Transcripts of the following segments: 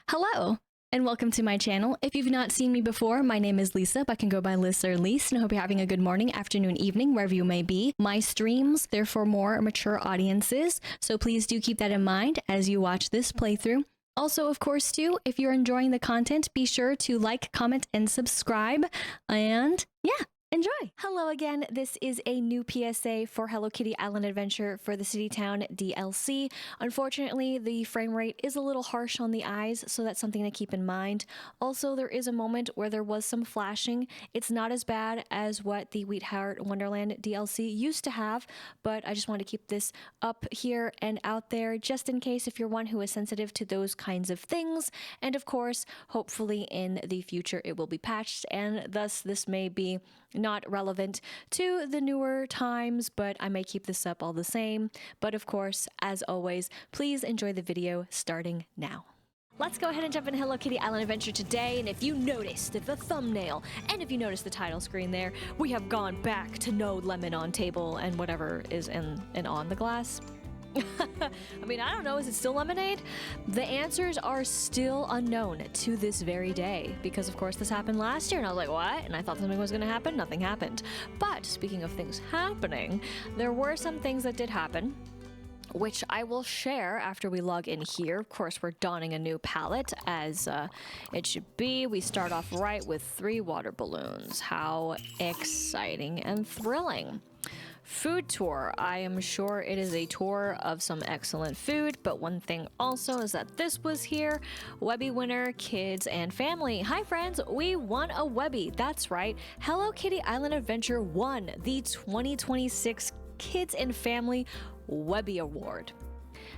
Hello, and welcome to my channel. If you've not seen me before, my name is Lisa, but I can go by Liz or Lise, and I hope you're having a good morning, afternoon, evening, wherever you may be. My streams, they're for more mature audiences, so please do keep that in mind as you watch this playthrough. Also, of course, too, if you're enjoying the content, be sure to like, comment, and subscribe, and yeah, enjoy! Hello again, this is a new PSA for Hello Kitty Island Adventure for the City Town DLC. Unfortunately, the frame rate is a little harsh on the eyes, so that's something to keep in mind. Also, there is a moment where there was some flashing. It's not as bad as what the Sweetheart Wonderland DLC used to have, but I just want to keep this up here and out there just in case if you're one who is sensitive to those kinds of things. And of course, hopefully in the future it will be patched, and thus this may be not relevant to the newer times, but I may keep this up all the same. But of course, as always, please enjoy the video starting now. Let's go ahead and jump into Hello Kitty Island Adventure today, and if you noticed the thumbnail, and if you noticed the title screen there, we have gone back to no lemon on table and whatever is in and on the glass. I mean, I don't know, is it still lemonade? The answers are still unknown to this very day, because of course this happened last year, and I was like, what? And I thought something was gonna happen, nothing happened. But speaking of things happening, there were some things that did happen, which I will share after we log in here. Of course, we're donning a new palette, as it should be. We start off right with 3 water balloons. How exciting and thrilling. Food tour. I am sure it is a tour of some excellent food, but one thing also is that this was here. Webby winner, kids and family. Hi friends, we won a Webby. That's right. Hello Kitty Island Adventure won the 2026 Kids and Family Webby Award.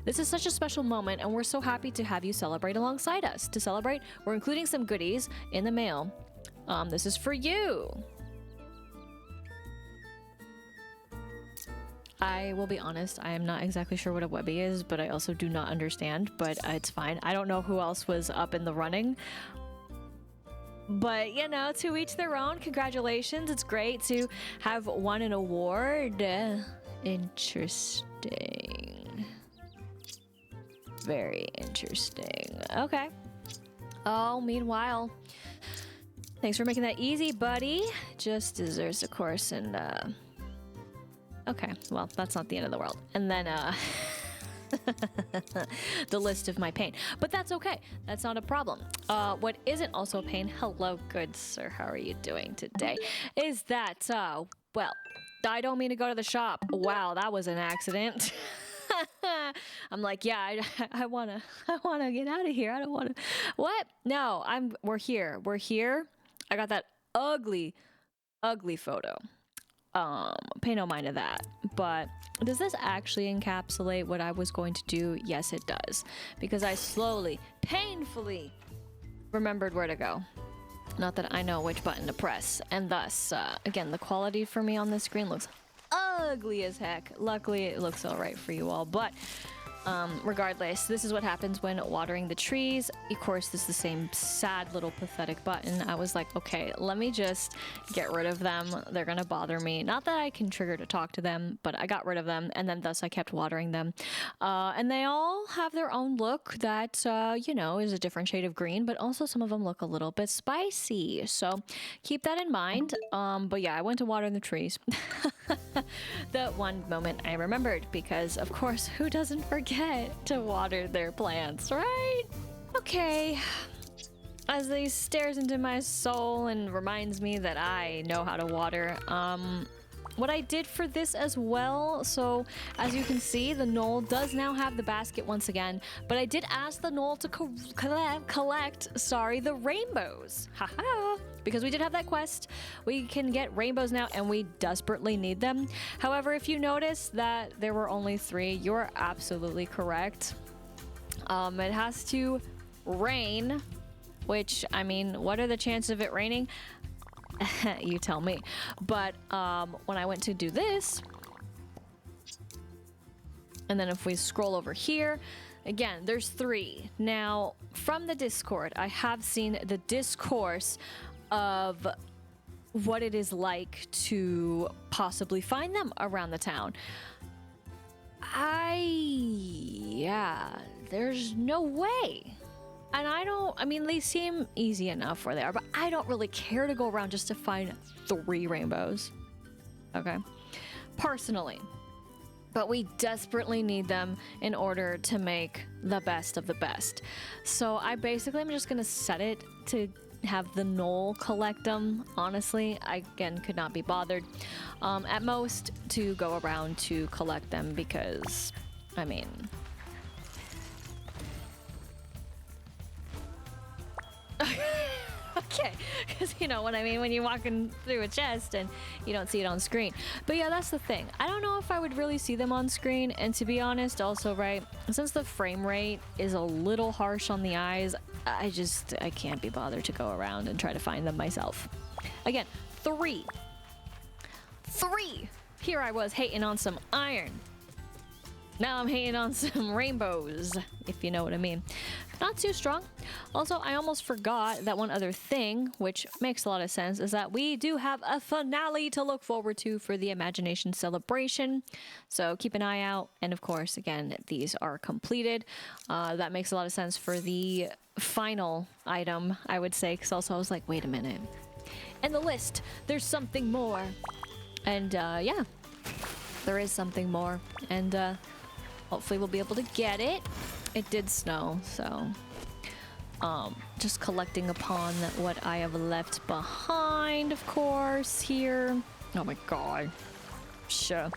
This is such a special moment, and we're so happy to have you celebrate alongside us. To celebrate, we're including some goodies in the mail. This is for you. I will be honest, I am not exactly sure what a Webby is, but I also do not understand, but it's fine. I don't know who else was up in the running. But, you know, to each their own. Congratulations. It's great to have won an award. Interesting. Very interesting. Okay. Oh, meanwhile, thanks for making that easy, buddy. Just deserves a course and, okay, well, that's not the end of the world. And then, the list of my pain. But that's okay. That's not a problem. What isn't also a pain, hello, good sir, how are you doing today, is that, well, I don't mean to go to the shop. Wow, that was an accident. I'm like, yeah, I wanna get out of here. I don't wanna, what? No, we're here. We're here. I got that ugly photo. Pay no mind to that. But does this actually encapsulate what I was going to do? Yes, it does. Because I slowly, painfully remembered where to go. Not that I know which button to press. And thus, again, the quality for me on this screen looks ugly as heck. Luckily, it looks all right for you all. But regardless, this is what happens when watering the trees. Of course, this is the same sad little pathetic button. I was like, okay, let me just get rid of them. They're gonna bother me. Not that I can trigger to talk to them, but I got rid of them, and then thus I kept watering them. And they all have their own look that, you know, is a different shade of green, but also some of them look a little bit spicy. So keep that in mind. But yeah, I went to water the trees. The one moment I remembered, because of course, who doesn't forget to water their plants, right? Okay. As he stares into my soul and reminds me that I know how to water, what I did for this as well, so as you can see, the knoll does now have the basket once again, but I did ask the knoll to collect the rainbows. Haha. Because we did have that quest, we can get rainbows now, and we desperately need them. However, if you notice that there were only 3, you're absolutely correct. It has to rain, which, I mean, what are the chances of it raining? You tell me. But when I went to do this, and then if we scroll over here, again, there's 3. Now, from the Discord, I have seen the discourse of what it is like to possibly find them around the town. Yeah, there's no way And I mean, they seem easy enough where they are, but I don't really care to go around just to find 3 rainbows. Okay. Personally. But we desperately need them in order to make the best of the best. So I basically am just going to set it to have the knoll collect them. Honestly, I, again, could not be bothered. At most, to go around to collect them because, I mean... Okay, because you know what I mean when you're walking through a chest and you don't see it on screen. But yeah, that's the thing. I don't know if I would really see them on screen, and to be honest also, right, since the frame rate is a little harsh on the eyes, I can't be bothered to go around and try to find them myself. Again, 3. Here I was hating on some iron. Now I'm hating on some rainbows, if you know what I mean. Not too strong. Also, I almost forgot that one other thing, which makes a lot of sense, is that we do have a finale to look forward to for the Imagination Celebration. So keep an eye out. And of course, again, these are completed. That makes a lot of sense for the final item, I would say, because also I was like, wait a minute. In the list, there's something more. And yeah, there is something more. And hopefully we'll be able to get it. It did snow, so just collecting upon what I have left behind, of course, here. Oh my god. Sure.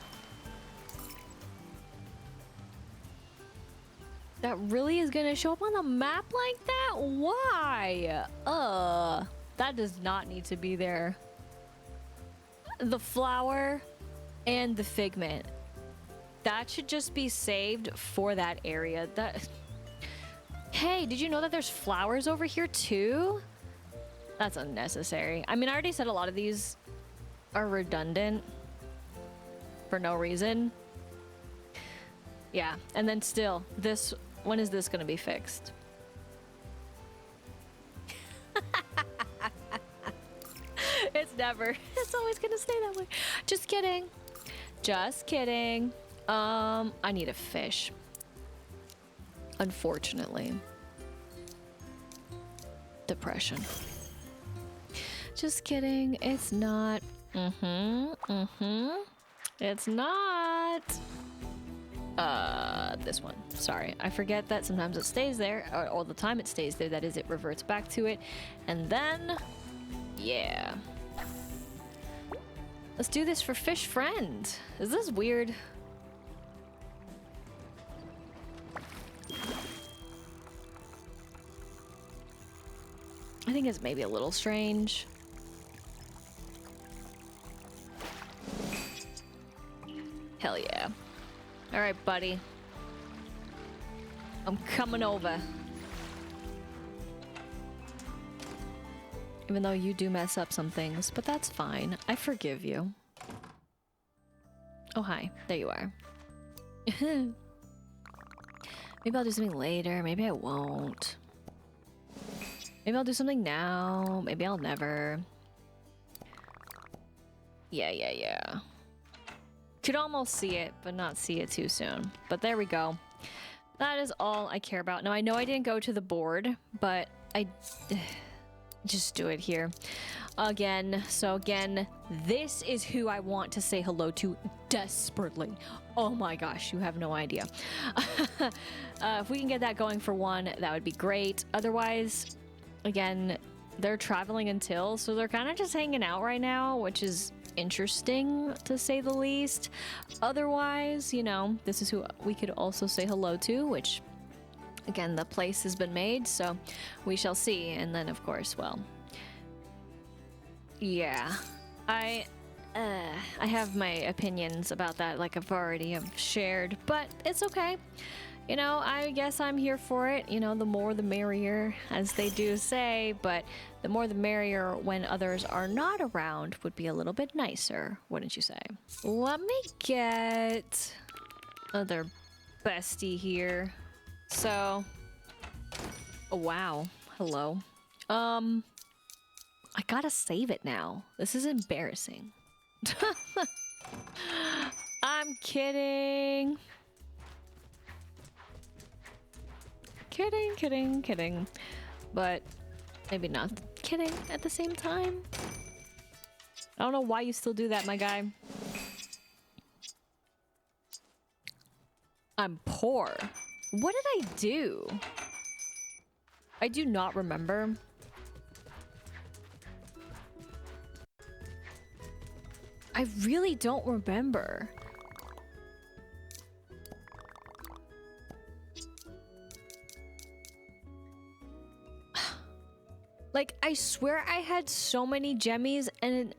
That really is gonna show up on the map like that? Why? That does not need to be there. The flower and the figment. That should just be saved for that area. Hey, did you know that there's flowers over here too? That's unnecessary. I mean, I already said a lot of these are redundant for no reason. Yeah, and then still, when is this gonna be fixed? It's never. It's always gonna stay that way. Just kidding. Just kidding. I need a fish. Unfortunately. Depression. Just kidding. It's not. It's not. This one. Sorry. I forget that sometimes it stays there, or all the time it stays there. That is, it reverts back to it. And then, yeah. Let's do this for Fish Friend. Is this weird? I think it's maybe a little strange. Hell yeah. All right, buddy. I'm coming over. Even though you do mess up some things, but that's fine. I forgive you. Oh, hi. There you are. Maybe I'll do something later. Maybe I won't. Maybe I'll do something now. Maybe I'll never. Yeah. Could almost see it, but not see it too soon. But there we go. That is all I care about. Now, I know I didn't go to the board, but I... just do it here. Again, so again, this is who I want to say hello to desperately. Oh my gosh, you have no idea. If we can get that going for one, that would be great. Otherwise, again, they're traveling until, so they're kind of just hanging out right now, which is interesting to say the least. Otherwise, you know, this is who we could also say hello to, which... again, the place has been made, so we shall see. And then, of course, well, yeah, I have my opinions about that, like I've already shared, but it's okay. You know, I guess I'm here for it. You know, the more the merrier, as they do say, but the more the merrier when others are not around would be a little bit nicer, wouldn't you say? Let me get other bestie here. So, oh, wow. Hello. I gotta save it now. This is embarrassing. I'm kidding. Kidding, kidding, kidding. But maybe not kidding at the same time. I don't know why you still do that, my guy. I'm poor. What did I do? I do not remember. I really don't remember. Like, I swear I had so many gemmies, and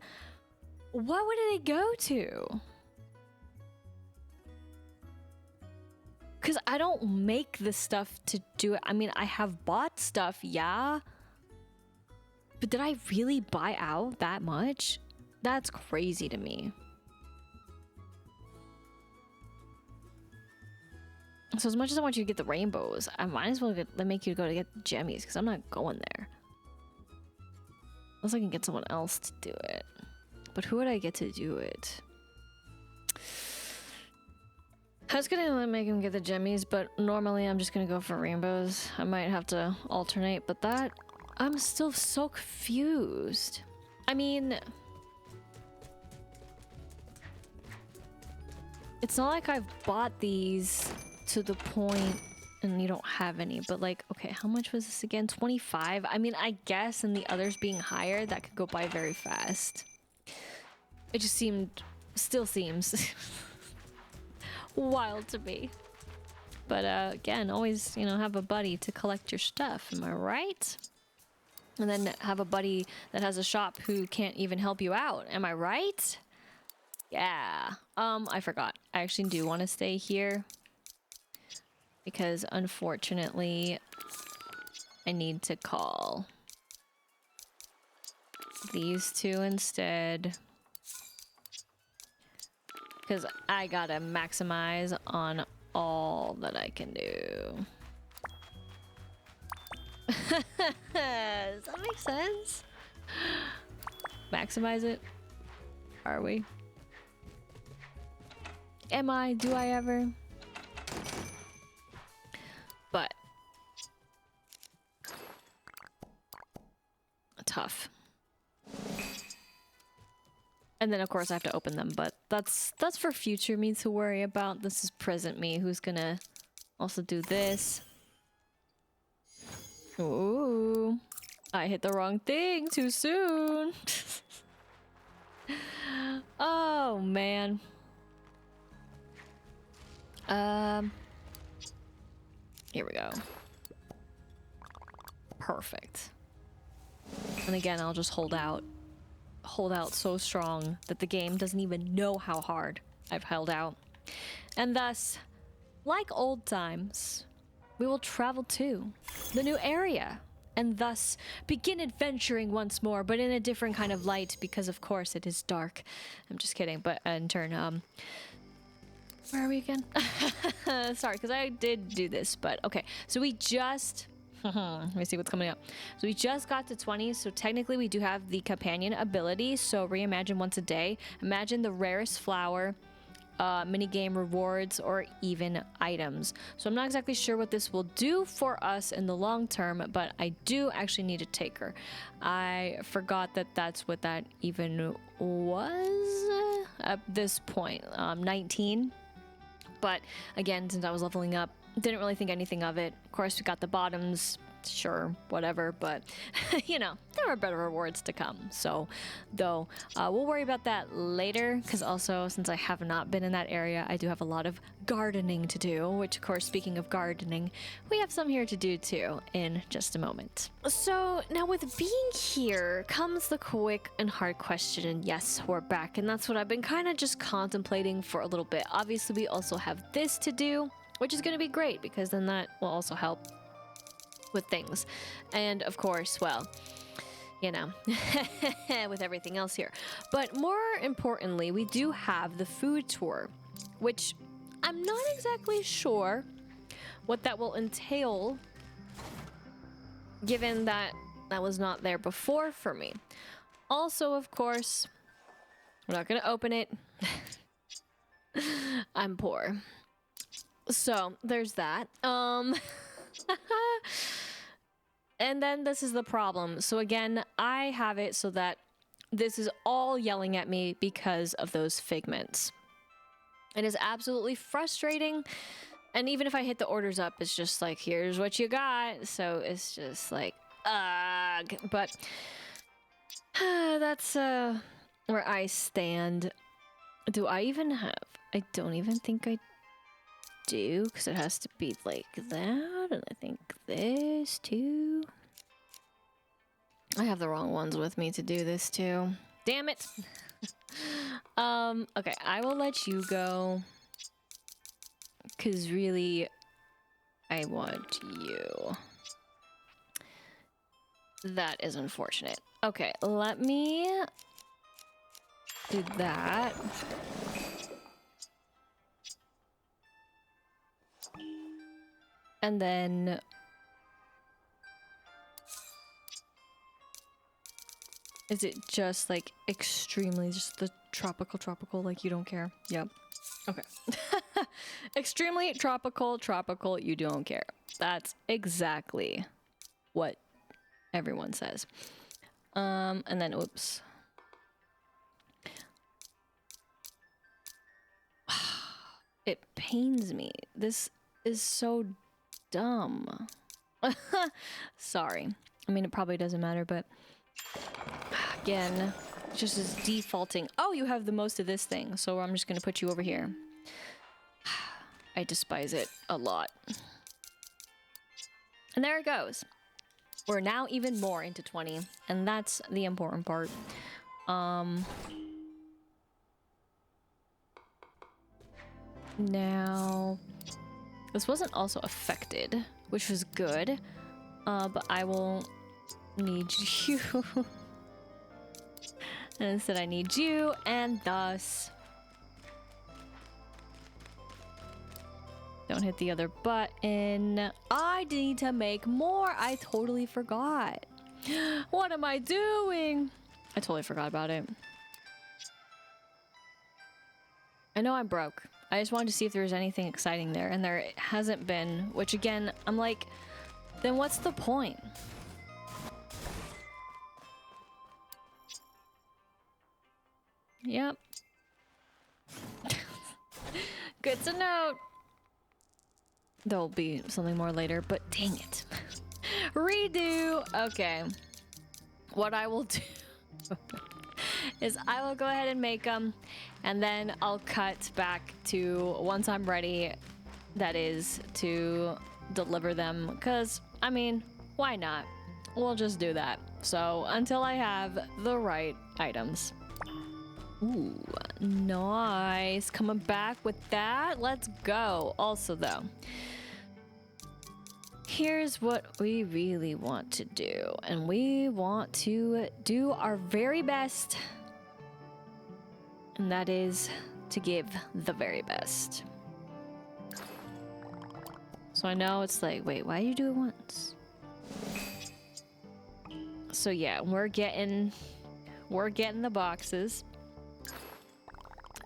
what would they go to? Because I don't make the stuff to do it. I mean, I have bought stuff, yeah. But did I really buy out that much? That's crazy to me. So as much as I want you to get the rainbows, I might as well make you go to get gemmies, because I'm not going there. Unless I can get someone else to do it. But who would I get to do it? I was gonna make him get the gemmies, but normally I'm just gonna go for rainbows. I might have to alternate, but that... I'm still so confused. I mean... It's not like I've bought these to the point and you don't have any, but like, okay, how much was this again? 25? I mean, I guess, and the others being higher, that could go by very fast. It just still seems wild to me. But again, always, you know, have a buddy to collect your stuff, am I right? And then have a buddy that has a shop who can't even help you out, am I right? Yeah. I forgot. I actually do want to stay here. Because unfortunately, I need to call these two instead. Because I gotta maximize on all that I can do. Does that make sense? Maximize it? Are we? Am I? Do I ever? But tough. And then of course I have to open them, but that's for future me to worry about. This is present me who's gonna also do this. Ooh, I hit the wrong thing too soon. Oh man. Here we go. Perfect. And again, I'll just hold out so strong that the game doesn't even know how hard I've held out. And thus, like old times, we will travel to the new area and thus begin adventuring once more, but in a different kind of light because of course it is dark. I'm just kidding, but in turn, where are we again? Sorry, because I did do this, but okay. So we just... Let me see what's coming up. So we just got to 20, so technically we do have the companion ability. So reimagine once a day. Imagine the rarest flower, minigame rewards, or even items. So I'm not exactly sure what this will do for us in the long term, but I do actually need a taker. I forgot that that's what that even was at this point. 19. But again, since I was leveling up, didn't really think anything of it. Of course, we got the bottoms, sure, whatever, but you know, there are better rewards to come. So, though, we'll worry about that later, because also, since I have not been in that area, I do have a lot of gardening to do, which, of course, speaking of gardening, we have some here to do too in just a moment. So, now with being here comes the quick and hard question, and yes, we're back, and that's what I've been kind of just contemplating for a little bit. Obviously, we also have this to do, which is going to be great, because then that will also help with things. And of course, well, you know, with everything else here. But more importantly, we do have the food tour, which I'm not exactly sure what that will entail, given that that was not there before for me. Also, of course, we're not going to open it. I'm poor. So there's that. And then this is the problem. So again, I have it so that this is all yelling at me because of those figments. It is absolutely frustrating. And even if I hit the orders up, it's just like, here's what you got. So it's just like, ugh. But that's where I stand. Do I even have? I don't even think I do, because it has to be like that. And I think this too. I have the wrong ones with me to do this too. Damn it. Okay, I will let you go. Because really, I want you. That is unfortunate. Okay, let me do that. And then... Is it just like extremely just the tropical, like you don't care? Yep. Okay. Extremely tropical, you don't care. That's exactly what everyone says. And then, oops. It pains me. This is so dumb. Sorry. I mean, it probably doesn't matter, but again, it just is defaulting. Oh, you have the most of this thing, so I'm just gonna put you over here. I despise it a lot. And there it goes. We're now even more into 20, and that's the important part. Now, this wasn't also affected, which was good. But I will need you. And instead I need you, and thus... Don't hit the other button. I need to make more. I totally forgot. What am I doing? I totally forgot about it. I know I'm broke. I just wanted to see if there was anything exciting there, and there hasn't been, which again, I'm like, then what's the point? Yep. Good to note. There'll be something more later, but dang it. Redo! Okay. What I will do is I will go ahead and make them, and then I'll cut back to once I'm ready, that is, to deliver them, because, I mean, why not? We'll just do that. So, until I have the right items. Ooh, nice. Coming back with that. Let's go. Also, though, here's what we really want to do. And we want to do our very best. And that is to give the very best. So I know it's like, wait, why do you do it once? So yeah, we're getting the boxes.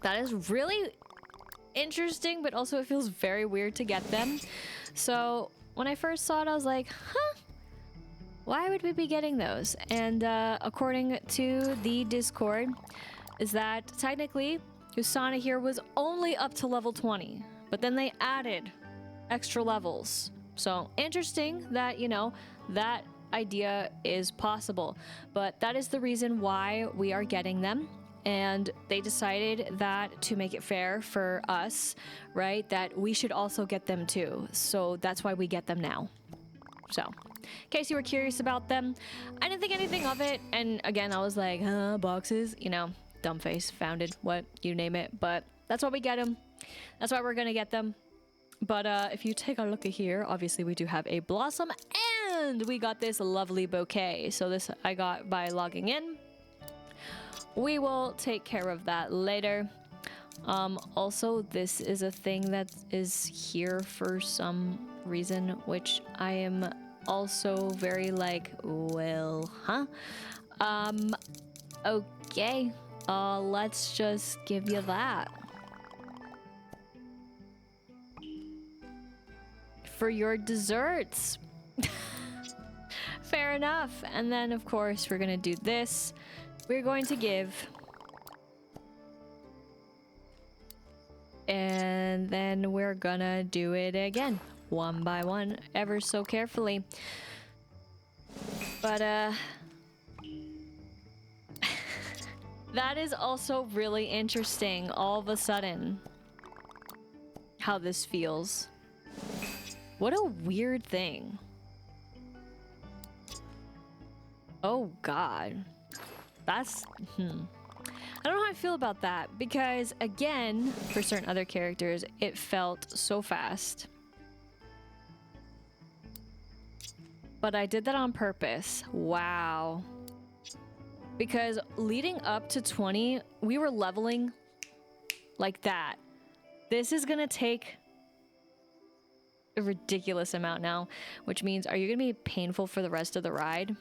That is really interesting, but also it feels very weird to get them. So when I first saw it, I was like, huh? Why would we be getting those? And according to the Discord, is that technically Usahana here was only up to level 20, but then they added extra levels. So interesting that, you know, that idea is possible, but that is the reason why we are getting them. And they decided that to make it fair for us, right, that we should also get them too. So that's why we get them now. So, in case you were curious about them, I didn't think anything of it. And again, I was like, boxes, you know, dumb face, founded, what, you name it. But that's why we get them. That's why we're gonna get them. But if you take a look at here, obviously we do have a blossom, and we got this lovely bouquet. So this I got by logging in. We will take care of that later. Also, this is a thing that is here for some reason, which I am also very like, well, huh? Okay. Let's just give you that. for your desserts. Fair enough. And then, of course, we're gonna do this. We're going to give... And then we're gonna do it again. One by one, ever so carefully. But, that is also really interesting, all of a sudden, how this feels. What a weird thing. Oh, God. That's... I don't know how I feel about that, because, again, for certain other characters, it felt so fast. But I did that on purpose. Wow. Because leading up to 20, we were leveling like that. This is gonna take a ridiculous amount now, which means, are you gonna be painful for the rest of the ride?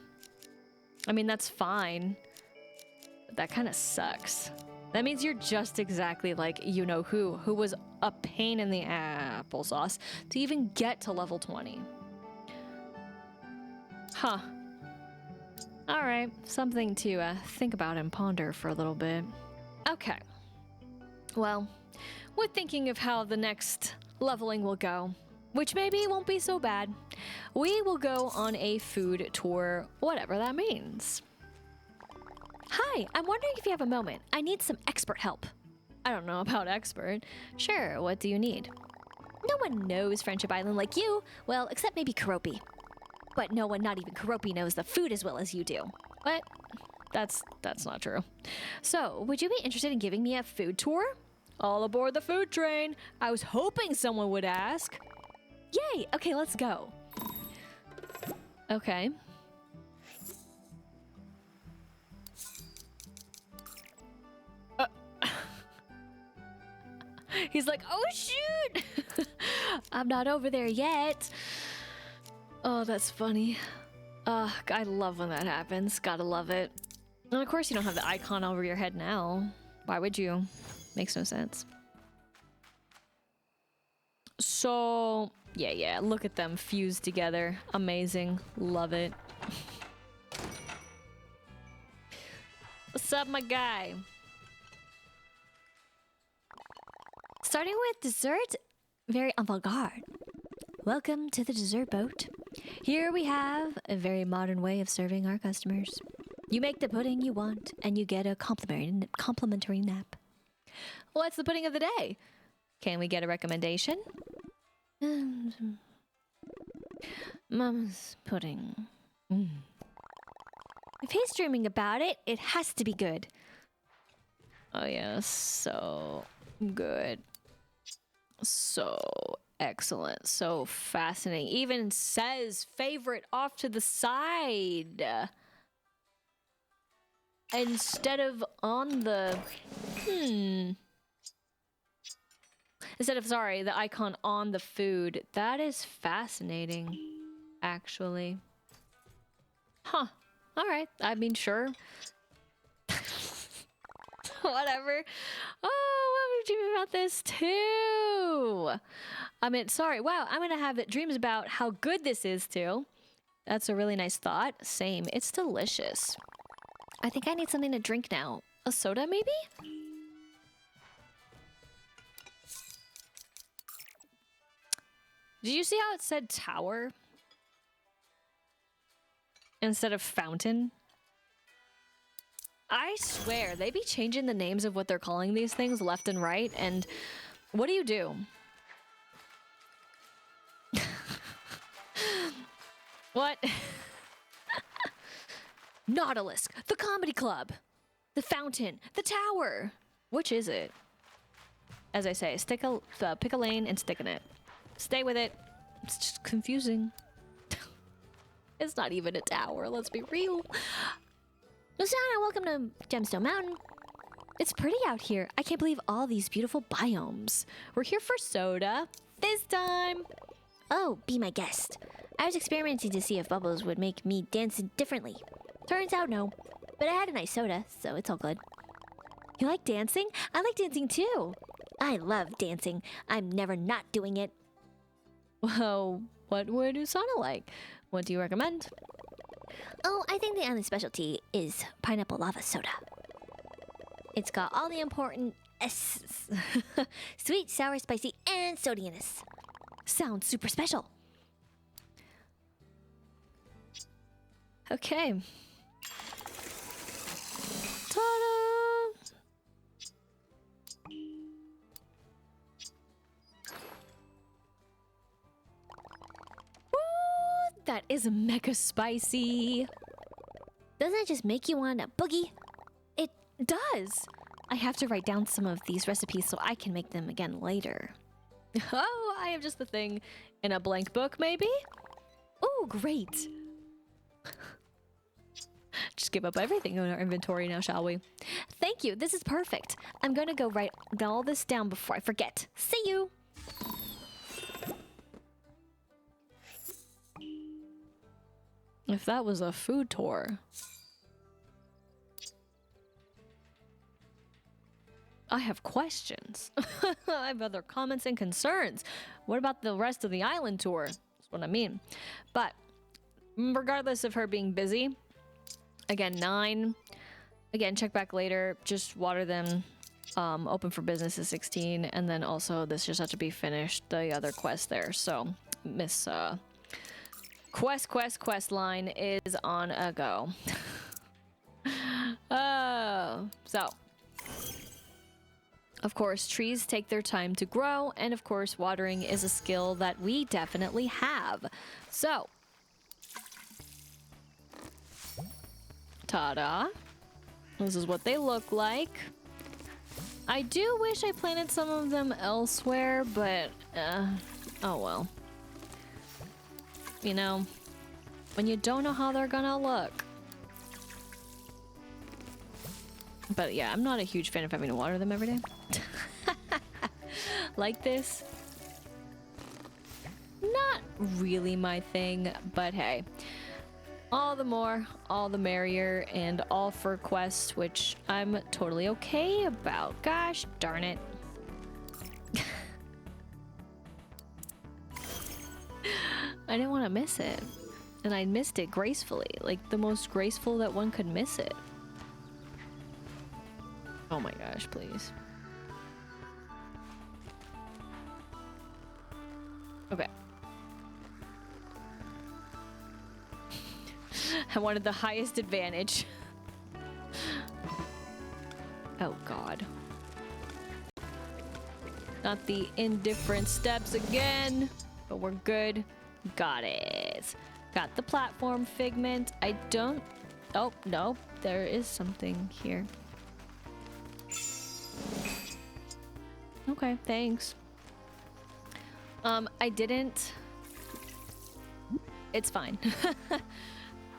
I mean, that's fine. But that kind of sucks. That means you're just exactly like you-know-who was a pain in the applesauce to even get to level 20. Huh. Alright, something to think about and ponder for a little bit. Okay. Well, we're thinking of how the next leveling will go, which maybe won't be so bad. We will go on a food tour, whatever that means. Hi, I'm wondering if you have a moment. I need some expert help. I don't know about expert. Sure, what do you need? No one knows Friendship Island like you. Well, except maybe Karopi. But no one, not even Karopi, knows the food as well as you do. What? That's not true. So, would you be interested in giving me a food tour? All aboard the food train. I was hoping someone would ask. Yay! Okay, let's go. Okay. He's like, oh shoot! I'm not over there yet. Oh, that's funny. I love when that happens. Gotta love it. And of course you don't have the icon over your head now. Why would you? Makes no sense. So, yeah, look at them fused together. Amazing. Love it. What's up, my guy? Starting with dessert, very avant-garde. Welcome to the dessert boat. Here we have a very modern way of serving our customers. You make the pudding you want, and you get a complimentary nap. What's the pudding of the day? Can we get a recommendation? Mama's pudding. If he's dreaming about it, it has to be good. Oh yeah, so good. So excellent. So fascinating. Even says favorite off to the side. Instead of on the... Instead of, sorry, the icon on the food. That is fascinating, actually. Huh. Alright. I mean, sure. Whatever. Oh, I'm dreaming about this too. I mean, sorry. Wow, I'm gonna have dreams about how good this is too. That's a really nice thought. Same. It's delicious. I think I need something to drink now. A soda, maybe? Did you see how it said tower instead of fountain? I swear, they be changing the names of what they're calling these things left and right, and what do you do? What? Nautilus, the comedy club, the fountain, the tower. Which is it? As I say, pick a lane and stick in it. Stay with it. It's just confusing. It's not even a tower, let's be real. Usahana, welcome to Gemstone Mountain. It's pretty out here. I can't believe all these beautiful biomes. We're here for soda. Fizz time. Oh, be my guest. I was experimenting to see if bubbles would make me dance differently. Turns out no. But I had a nice soda, so it's all good. You like dancing? I like dancing too. I love dancing. I'm never not doing it. Well, what would Usahana like? What do you recommend? Oh, I think the only specialty is pineapple lava soda. It's got all the important S's. Sweet, sour, spicy, and sodianess. Sounds super special. Okay. Ta-da! Woo! That is mega spicy. Doesn't it just make you want a boogie? It does. I have to write down some of these recipes so I can make them again later. Oh, I have just the thing in a blank book, maybe? Oh, great. Just give up everything in our inventory now, shall we? Thank you. This is perfect. I'm going to go write all this down before I forget. See you. If that was a food tour. I have questions. I have other comments and concerns. What about the rest of the island tour? That's what I mean. But regardless of her being busy, again, 9. Again, check back later. Just water them. Open for business is 16. And then also this just has to be finished. The other quest there. So Miss Quest line is on a go. So of course, trees take their time to grow, and of course, watering is a skill that we definitely have. So, ta-da! This is what they look like. I do wish I planted some of them elsewhere, but, oh well. You know, when you don't know how they're gonna look. But yeah, I'm not a huge fan of having to water them every day. Like this. Not really my thing, but hey. All the more, all the merrier, and all for quests, which I'm totally okay about. Gosh darn it. I didn't want to miss it. And I missed it gracefully. Like the most graceful that one could miss it. Oh my gosh, please. Okay. I wanted the highest advantage. Oh god. Not the indifferent steps again, but we're good. Got it. Got the platform figment. I don't... Oh, no. There is something here. Okay, thanks. I didn't... It's fine.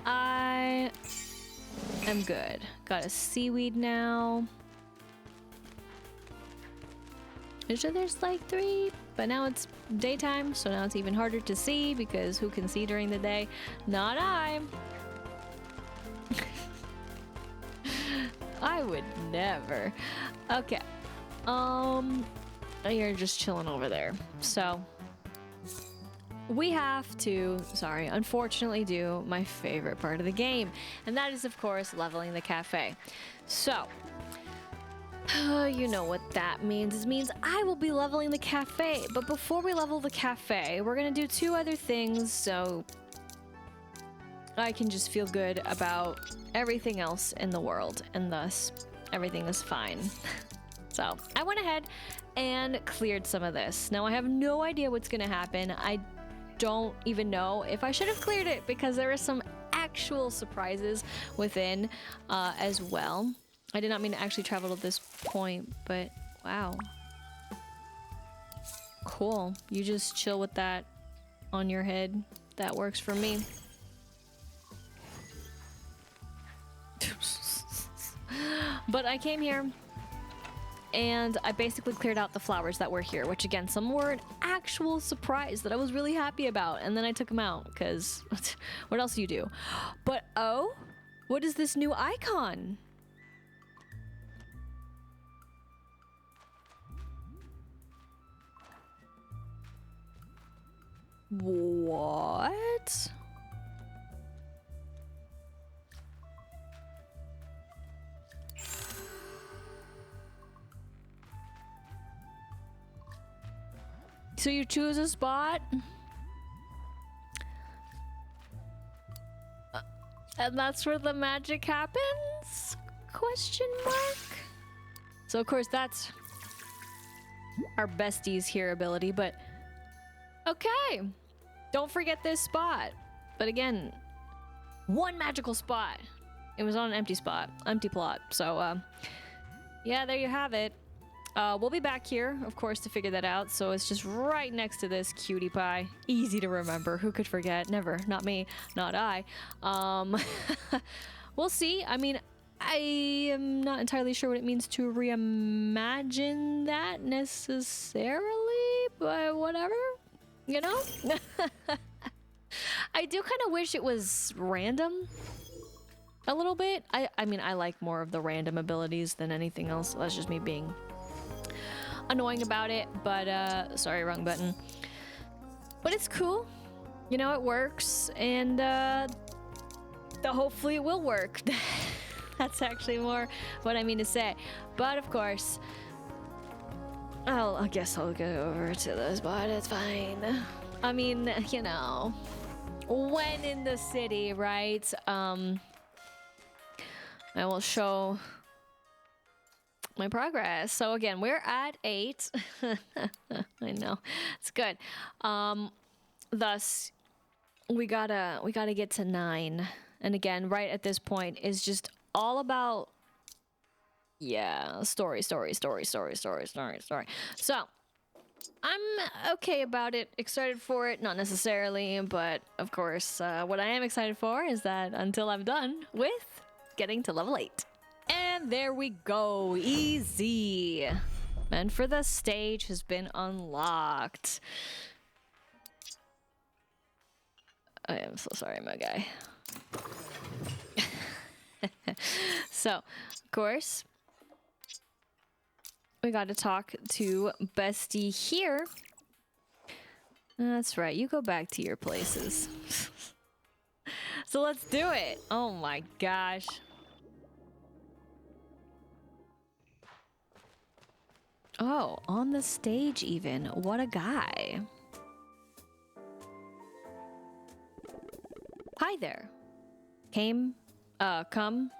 I am good. Got a seaweed now. Usually there's like 3, but now it's daytime, so now it's even harder to see because who can see during the day? Not I. I would never. Okay. You're just chilling over there. So we have to, unfortunately do my favorite part of the game, and that is of course leveling the cafe. So you know what that means. It means I will be leveling the cafe, but before we level the cafe, we're gonna do 2 other things so I can just feel good about everything else in the world, and thus everything is fine. So I went ahead and cleared some of this. Now I have no idea what's gonna happen. I don't even know if I should have cleared it because there are some actual surprises within as well. I did not mean to actually travel to this point, but wow. Cool. You just chill with that on your head. That works for me. But I came here and I basically cleared out the flowers that were here, which again, some were an actual surprise that I was really happy about. And then I took them out because what else do you do? But oh, what is this new icon? What? So you choose a spot? And that's where the magic happens? Question mark? So of course that's our besties here ability, but okay. Don't forget this spot. But again, one magical spot. It was on an empty spot, empty plot. So yeah, there you have it. We'll be back here, of course, to figure that out. So it's just right next to this cutie pie. Easy to remember. Who could forget? Never. Not me. Not I. We'll see. I mean, I am not entirely sure what it means to reimagine that necessarily, but whatever. You know? I do kind of wish it was random. A little bit. I mean, I like more of the random abilities than anything else. That's just me being annoying about it, but sorry, wrong button. But it's cool, you know, it works, and hopefully it will work. That's actually more what I mean to say. But of course, I guess I'll go over to the spot. It's fine. I mean, you know, when in the city, right? I will show my progress. So again, we're at 8. I know, it's good. Thus, we gotta get to 9. And again, right at this point is just all about, yeah, story. So I'm okay about it, excited for it, not necessarily, but of course, what I am excited for is that until I'm done with getting to level 8. And there we go, easy. And for the stage has been unlocked. I am so sorry, my guy. So, of course, we got to talk to Bestie here. That's right, you go back to your places. So let's do it. Oh my gosh. Oh, on the stage even. What a guy. Hi there. Come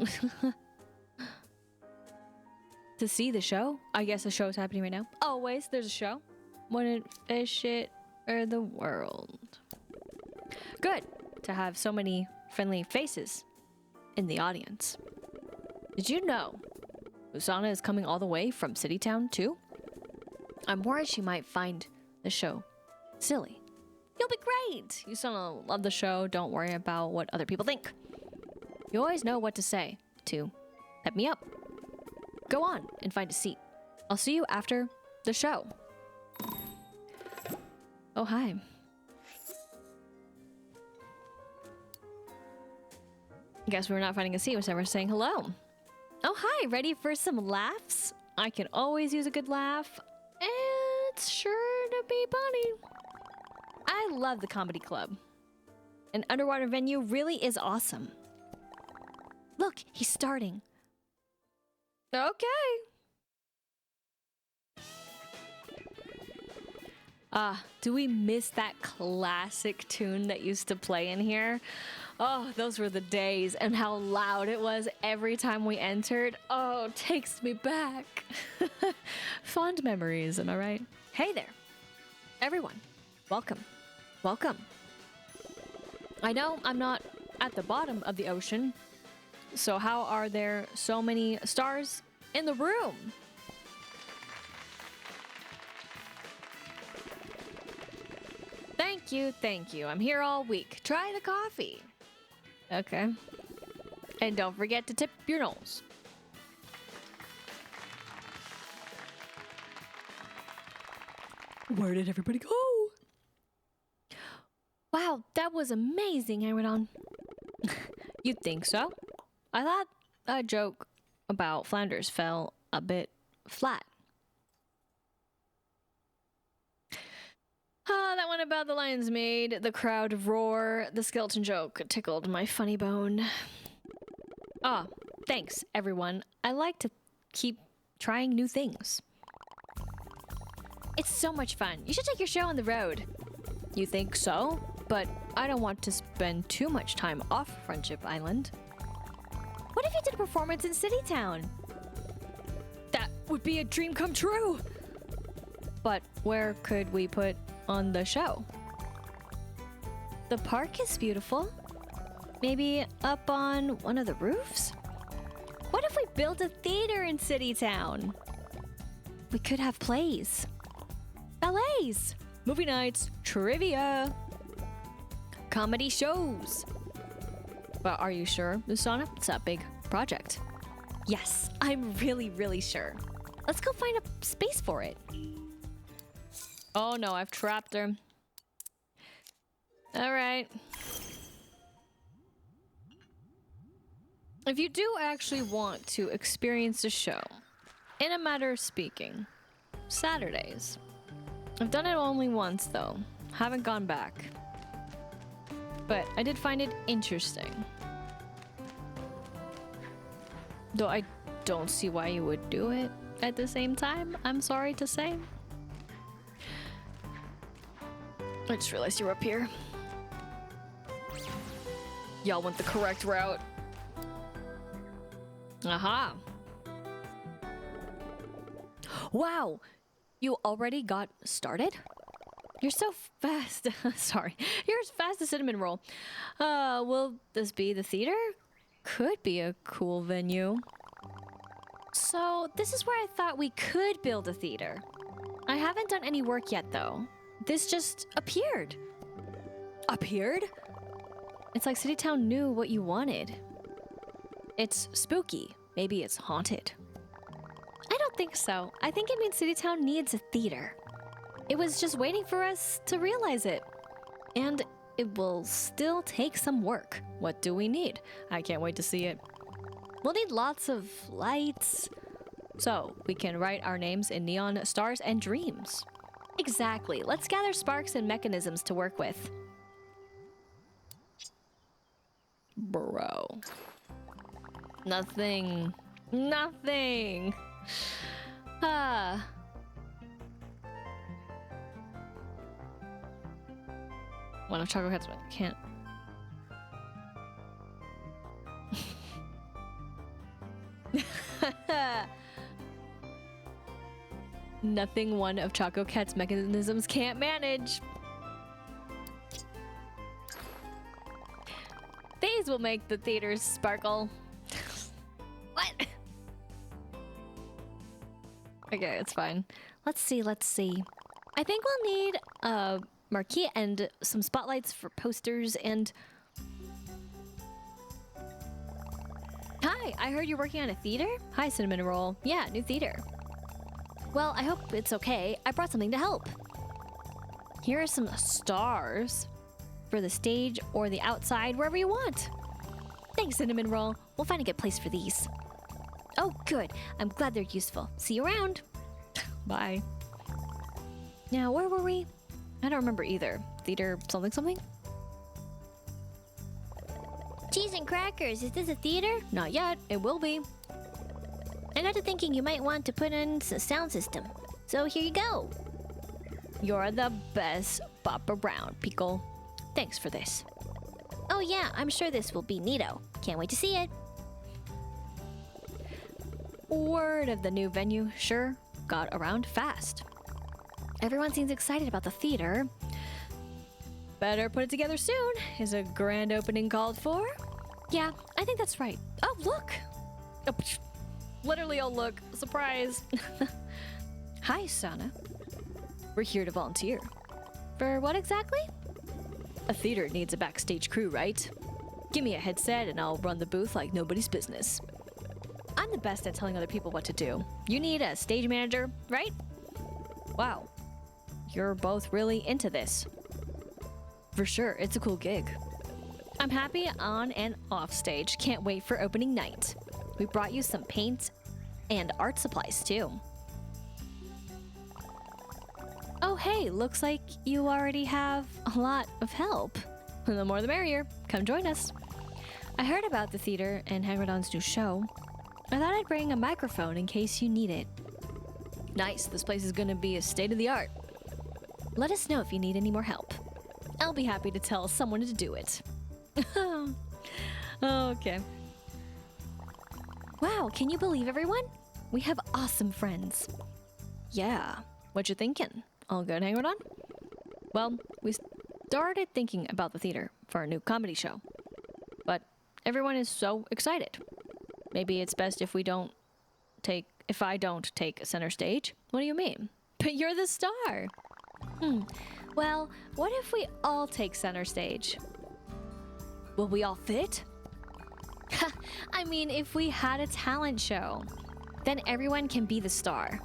to see the show? I guess a show is happening right now. Always, there's a show. Wouldn't fish it or the world. Good to have so many friendly faces in the audience. Did you know Usahana is coming all the way from City Town too? I'm worried she might find the show silly. You'll be great! Usahana love the show. Don't worry about what other people think. You always know what to say to pep me up. Go on and find a seat. I'll see you after the show. Oh, hi. Guess we're not finding a seat, was never saying hello. Oh, hi, ready for some laughs? I can always use a good laugh. It's sure to be funny. I love the comedy club. An underwater venue really is awesome. Look, he's starting. Okay. Do we miss that classic tune that used to play in here? Oh, those were the days, and how loud it was every time we entered. Oh, takes me back. Fond memories, am I right? Hey there, everyone. Welcome. Welcome. I know I'm not at the bottom of the ocean, so how are there so many stars in the room? Thank you, thank you. I'm here all week. Try the coffee. Okay. And don't forget to tip your nose. Where did everybody go? Wow, that was amazing, I went on. You'd think so. I thought a joke about Flanders fell a bit flat. That one one about the lion's maid, the crowd roar, the skeleton joke tickled my funny bone. Ah, thanks, everyone. I like to keep trying new things. It's so much fun. You should take your show on the road. You think so? But I don't want to spend too much time off Friendship Island. What if you did a performance in City Town? That would be a dream come true! But where could we put on the show? The park is beautiful. Maybe up on one of the roofs? What if we built a theater in City Town? We could have plays, ballets, movie nights, trivia, comedy shows. But are you sure, Usahana? It's a big project. Yes, I'm really sure. Let's go find a space for it. Oh no, I've trapped her. All right. If you do actually want to experience a show, in a matter of speaking, Saturdays. I've done it only once though. Haven't gone back. But I did find it interesting. Though I don't see why you would do it at the same time, I'm sorry to say. I just realized you're up here. Y'all went the correct route. Aha! Wow! You already got started? You're so fast. Sorry. You're as fast as cinnamon roll. Will this be the theater? Could be a cool venue. So, this is where I thought we could build a theater. I haven't done any work yet, though. This just appeared. Appeared? It's like Citytown knew what you wanted. It's spooky. Maybe it's haunted. I don't think so. I think it means Citytown needs a theater. It was just waiting for us to realize it. And it will still take some work. What do we need? I can't wait to see it. We'll need lots of lights, so we can write our names in neon stars and dreams. Exactly. Let's gather sparks and mechanisms to work with. Bro. Nothing. Nothing. One of Choco Cat's can't. Nothing one of Choco Cat's mechanisms can't manage. These will make the theaters sparkle. What? Okay, it's fine. Let's see. I think we'll need a marquee and some spotlights for posters and... Hi, I heard you're working on a theater? Hi, Cinnamon Roll. Yeah, new theater. Well, I hope it's okay. I brought something to help. Here are some stars for the stage or the outside, wherever you want. Thanks, Cinnamon Roll. We'll find a good place for these. Oh, good. I'm glad they're useful. See you around. Bye. Now, where were we? I don't remember either. Theater something? Cheese and crackers, is this a theater? Not yet. It will be. I got to thinking you might want to put in a sound system. So here you go. You're the best bop around, Pickle. Thanks for this. Oh yeah, I'm sure this will be neato. Can't wait to see it. Word of the new venue sure got around fast. Everyone seems excited about the theater. Better put it together soon. Is a grand opening called for? Yeah, I think that's right. Oh, look! Oh, literally, oh, look. Surprise. Hi, Sana. We're here to volunteer. For what exactly? A theater needs a backstage crew, right? Give me a headset and I'll run the booth like nobody's business. I'm the best at telling other people what to do. You need a stage manager, right? Wow. You're both really into this. For sure, it's a cool gig. I'm happy on and off stage. Can't wait for opening night. We brought you some paint and art supplies too. Oh, hey, looks like you already have a lot of help. The more the merrier. Come join us. I heard about the theater and Hagridon's new show. I thought I'd bring a microphone in case you need it. Nice, this place is gonna be a state-of-the-art. Let us know if you need any more help. I'll be happy to tell someone to do it. Okay. Wow, can you believe everyone? We have awesome friends. Yeah, what you thinking? All good, Hagridon? Well, we started thinking about the theater for our new comedy show. But everyone is so excited. Maybe it's best if I don't take center stage. What do you mean? But you're the star. Well, what if we all take center stage? Will we all fit? I mean, if we had a talent show, then everyone can be the star.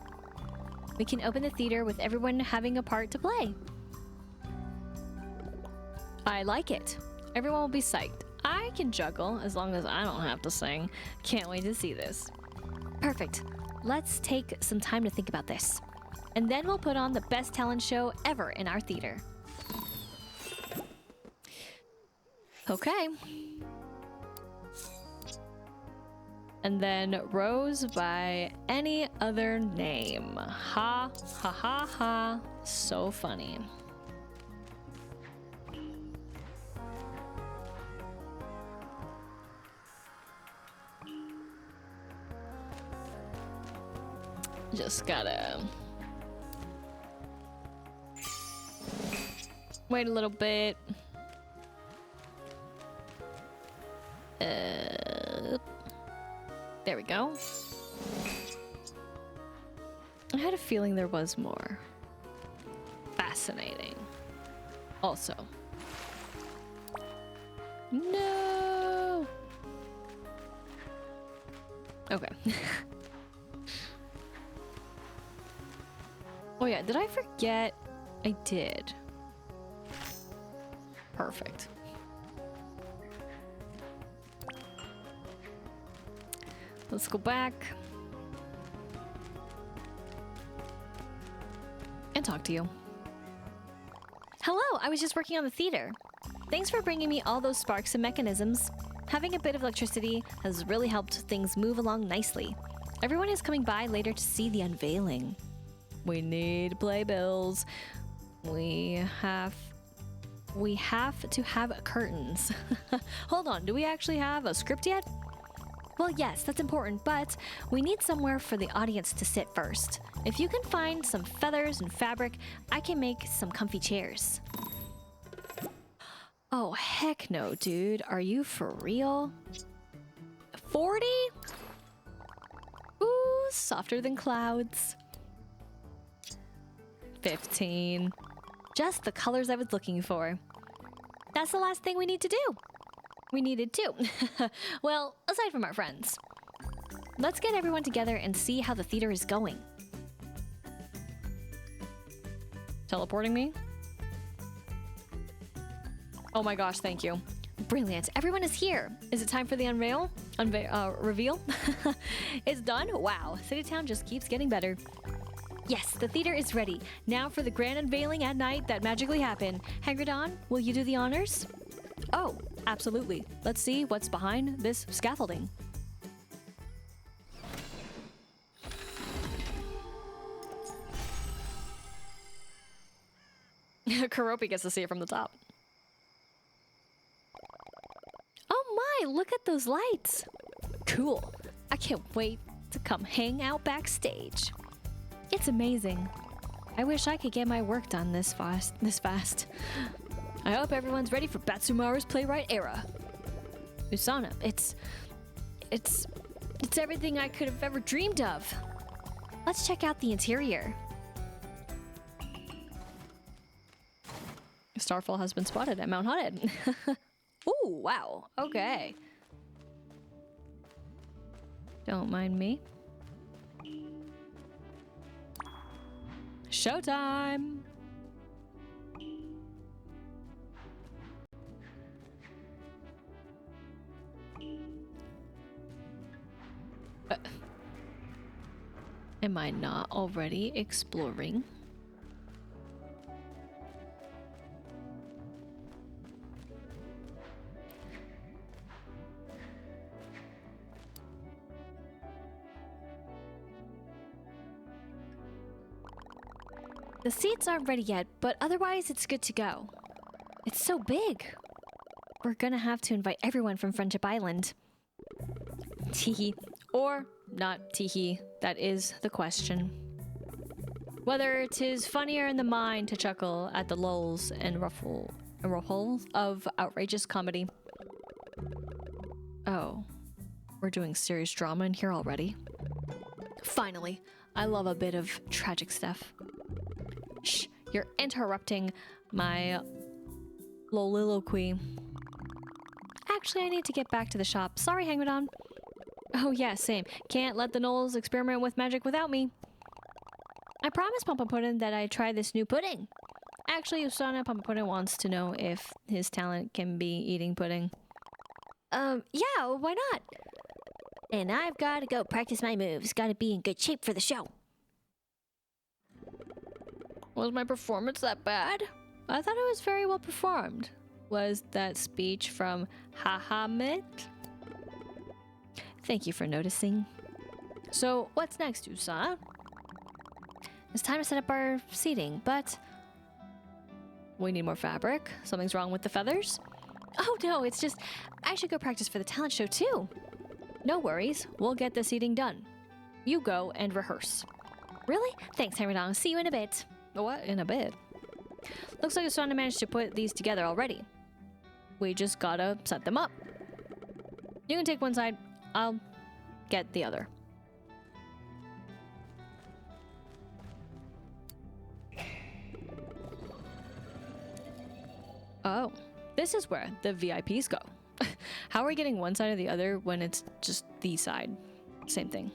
We can open the theater with everyone having a part to play. I like it. Everyone will be psyched. I can juggle as long as I don't have to sing. Can't wait to see this. Perfect. Let's take some time to think about this. And then we'll put on the best talent show ever in our theater. Okay. And then Rose by any other name. Ha, ha, ha, ha. So funny. Just gotta wait a little bit. There we go. I had a feeling there was more. Fascinating. Also. No. Okay. Oh yeah, did I forget? I did. Perfect. Let's go back and talk to you. Hello, I was just working on the theater. Thanks for bringing me all those sparks and mechanisms. Having a bit of electricity has really helped things move along nicely. Everyone is coming by later to see the unveiling. We need playbills. We have to have curtains. Hold on, do we actually have a script yet? Well, yes, that's important, but we need somewhere for the audience to sit first. If you can find some feathers and fabric, I can make some comfy chairs. Oh, heck no, dude. Are you for real? 40? Ooh, softer than clouds. 15. Just the colors I was looking for. That's the last thing we need to do. We needed two. Well, aside from our friends. Let's get everyone together and see how the theater is going. Teleporting me? Oh my gosh, thank you. Brilliant. Everyone is here. Is it time for the reveal? It's done? Wow. City Town just keeps getting better. Yes, the theater is ready. Now for the grand unveiling at night that magically happened. Hagridon, will you do the honors? Oh, absolutely. Let's see what's behind this scaffolding. Karopi gets to see it from the top. Oh my, look at those lights. Cool. I can't wait to come hang out backstage. It's amazing. I wish I could get my work done this fast. I hope everyone's ready for Batsumaru's playwright era. Usahana, it's everything I could have ever dreamed of. Let's check out the interior. Starfall has been spotted at Mount Hothead. Ooh, wow. Okay. Don't mind me. Showtime! Am I not already exploring? The seats aren't ready yet, but otherwise it's good to go. It's so big. We're gonna have to invite everyone from Friendship Island. Teehee. Or not teehee. That is the question. Whether 'tis funnier in the mind to chuckle at the lulls and ruffles of outrageous comedy. Oh, we're doing serious drama in here already? Finally, I love a bit of tragic stuff. Shh, you're interrupting my loliloquy. Actually, I need to get back to the shop. Sorry, Hangmadon. Oh yeah, same. Can't let the Knolls experiment with magic without me. I promised Pumpa Puddin that I'd try this new pudding. Actually, Usahana Pumpa Puddin wants to know if his talent can be eating pudding. Yeah, why not? And I've got to go practice my moves. Got to be in good shape for the show. Was my performance that bad? I thought it was very well performed. Was that speech from Hahamit? Thank you for noticing. So, what's next, Usa? It's time to set up our seating, but we need more fabric. Something's wrong with the feathers? Oh no, it's just I should go practice for the talent show too. No worries, we'll get the seating done. You go and rehearse. Really? Thanks, Hangmadon. See you in a bit. What? In a bit? Looks like Usahana managed to put these together already. We just gotta set them up. You can take one side, I'll get the other. Oh, this is where the VIPs go. How are we getting one side or the other when it's just the side? Same thing.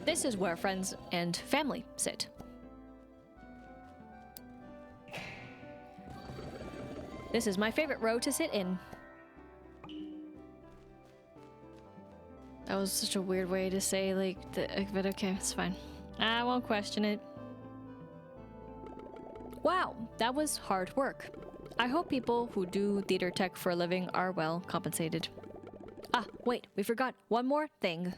This is where friends and family sit. This is my favorite row to sit in. That was such a weird way to say, like, but okay, it's fine. I won't question it. Wow, that was hard work. I hope people who do theater tech for a living are well compensated. Ah, wait, we forgot one more thing.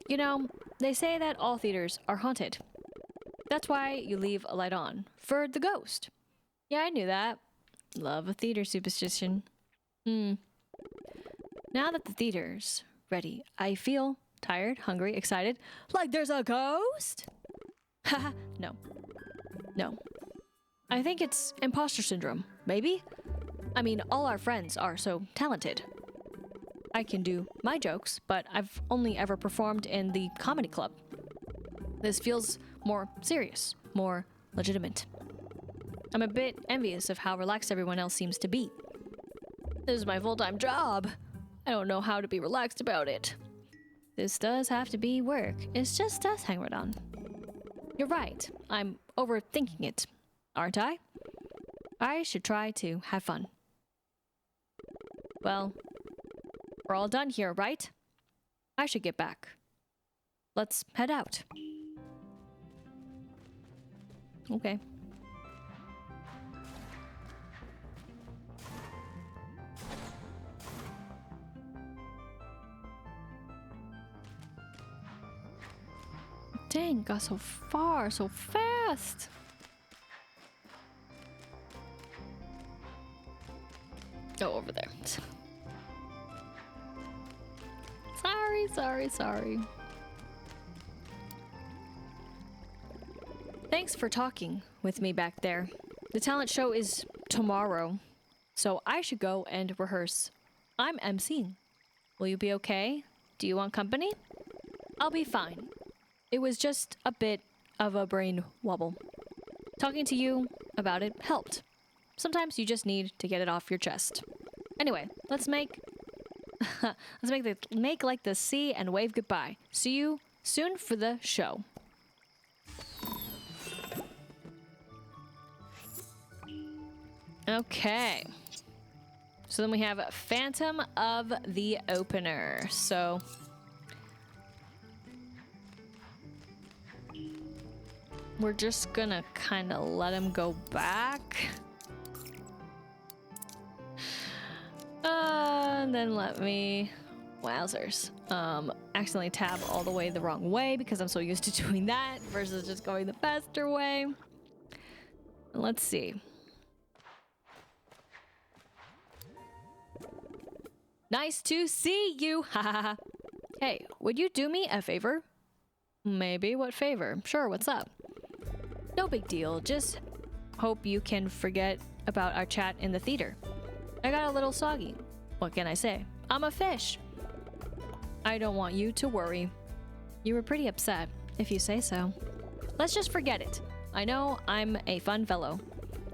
You know, they say that all theaters are haunted. That's why you leave a light on, for the ghost. Yeah, I knew that. Love a theater superstition. Now that the theater's ready, I feel tired, hungry, excited, like there's a ghost? Haha, no. No. I think it's imposter syndrome, maybe? I mean, all our friends are so talented. I can do my jokes, but I've only ever performed in the comedy club. This feels more serious, more legitimate. I'm a bit envious of how relaxed everyone else seems to be. This is my full-time job. I don't know how to be relaxed about it. This does have to be work. It's just us, Hangmadon. You're right. I'm overthinking it, aren't I? I should try to have fun. Well, we're all done here, right? I should get back. Let's head out. Okay. Dang, got so far, so fast. Oh, over there. Sorry. Thanks for talking with me back there. The talent show is tomorrow, so I should go and rehearse. I'm emceeing. Will you be okay? Do you want company? I'll be fine. It was just a bit of a brain wobble. Talking to you about it helped. Sometimes you just need to get it off your chest. Anyway, let's make like the sea and wave goodbye. See you soon for the show. Okay. So then we have Phantom of the Opener. So we're just gonna kind of let him go back. And then let me Wowzers. Accidentally tab all the way the wrong way because I'm so used to doing that versus just going the faster way. Let's see. Nice to see you! Haha. Hey, would you do me a favor? Maybe. What favor? Sure, what's up? No big deal. Just hope you can forget about our chat in the theater. I got a little soggy. What can I say? I'm a fish. I don't want you to worry. You were pretty upset, if you say so. Let's just forget it. I know I'm a fun fellow.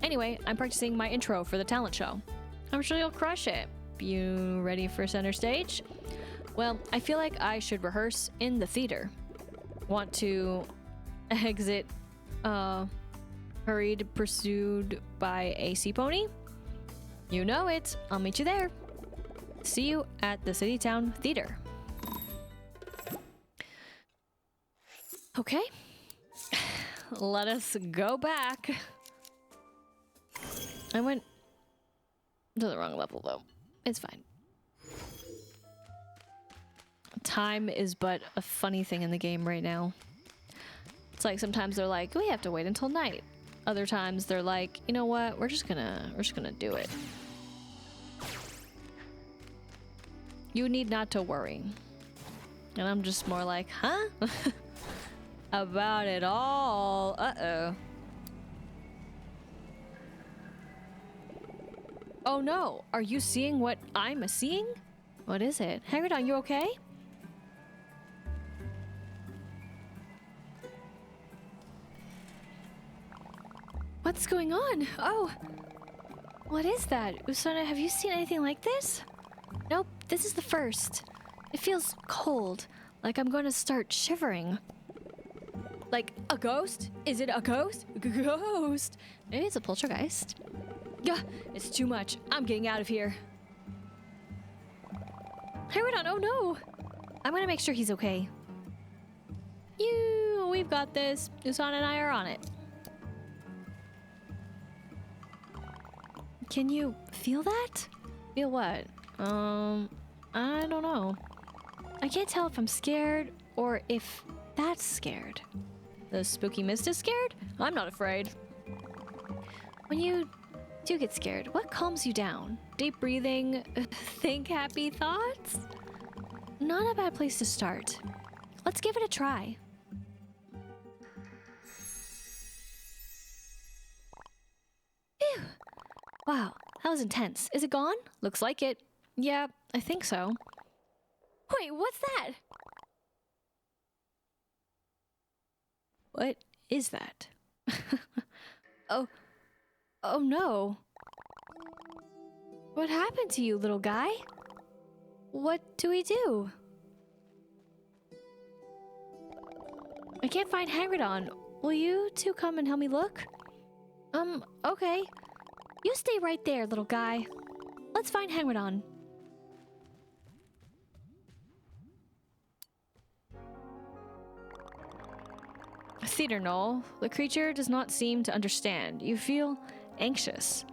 Anyway, I'm practicing my intro for the talent show. I'm sure you'll crush it. You ready for center stage? Well, I feel like I should rehearse in the theater. Want to exit, hurried, pursued by a sea pony? You know it. I'll meet you there. See you at the City Town Theater. Okay. Let us go back. I went to the wrong level though. It's fine. Time is but a funny thing in the game right now. It's like sometimes they're like, we have to wait until night. Other times they're like, you know what? We're just gonna do it. You need not to worry. And I'm just more like, huh? About it all. Uh-oh. Oh no, are you seeing what I'm seeing? What is it? Hagridon, you okay? What's going on? Oh, what is that? Usahana, have you seen anything like this? Nope, this is the first. It feels cold, like I'm going to start shivering. Like a ghost? Is it a ghost? Ghost? Maybe it's a poltergeist. Gah, it's too much. I'm getting out of here. Hagridon, oh no! I'm gonna make sure he's okay. We've got this. Usahana and I are on it. Can you feel that? Feel what? I don't know. I can't tell if I'm scared or if that's scared. The spooky mist is scared? I'm not afraid. When you do get scared, what calms you down? Deep breathing? Think happy thoughts? Not a bad place to start. Let's give it a try. Phew. Wow, that was intense. Is it gone? Looks like it. Yeah, I think so. Wait, what's that? What is that? Oh no. What happened to you, little guy? What do we do? I can't find Hagridon. Will you two come and help me look? Okay. You stay right there, little guy. Let's find Hagridon. Theater Knoll. The creature does not seem to understand. You feel anxious.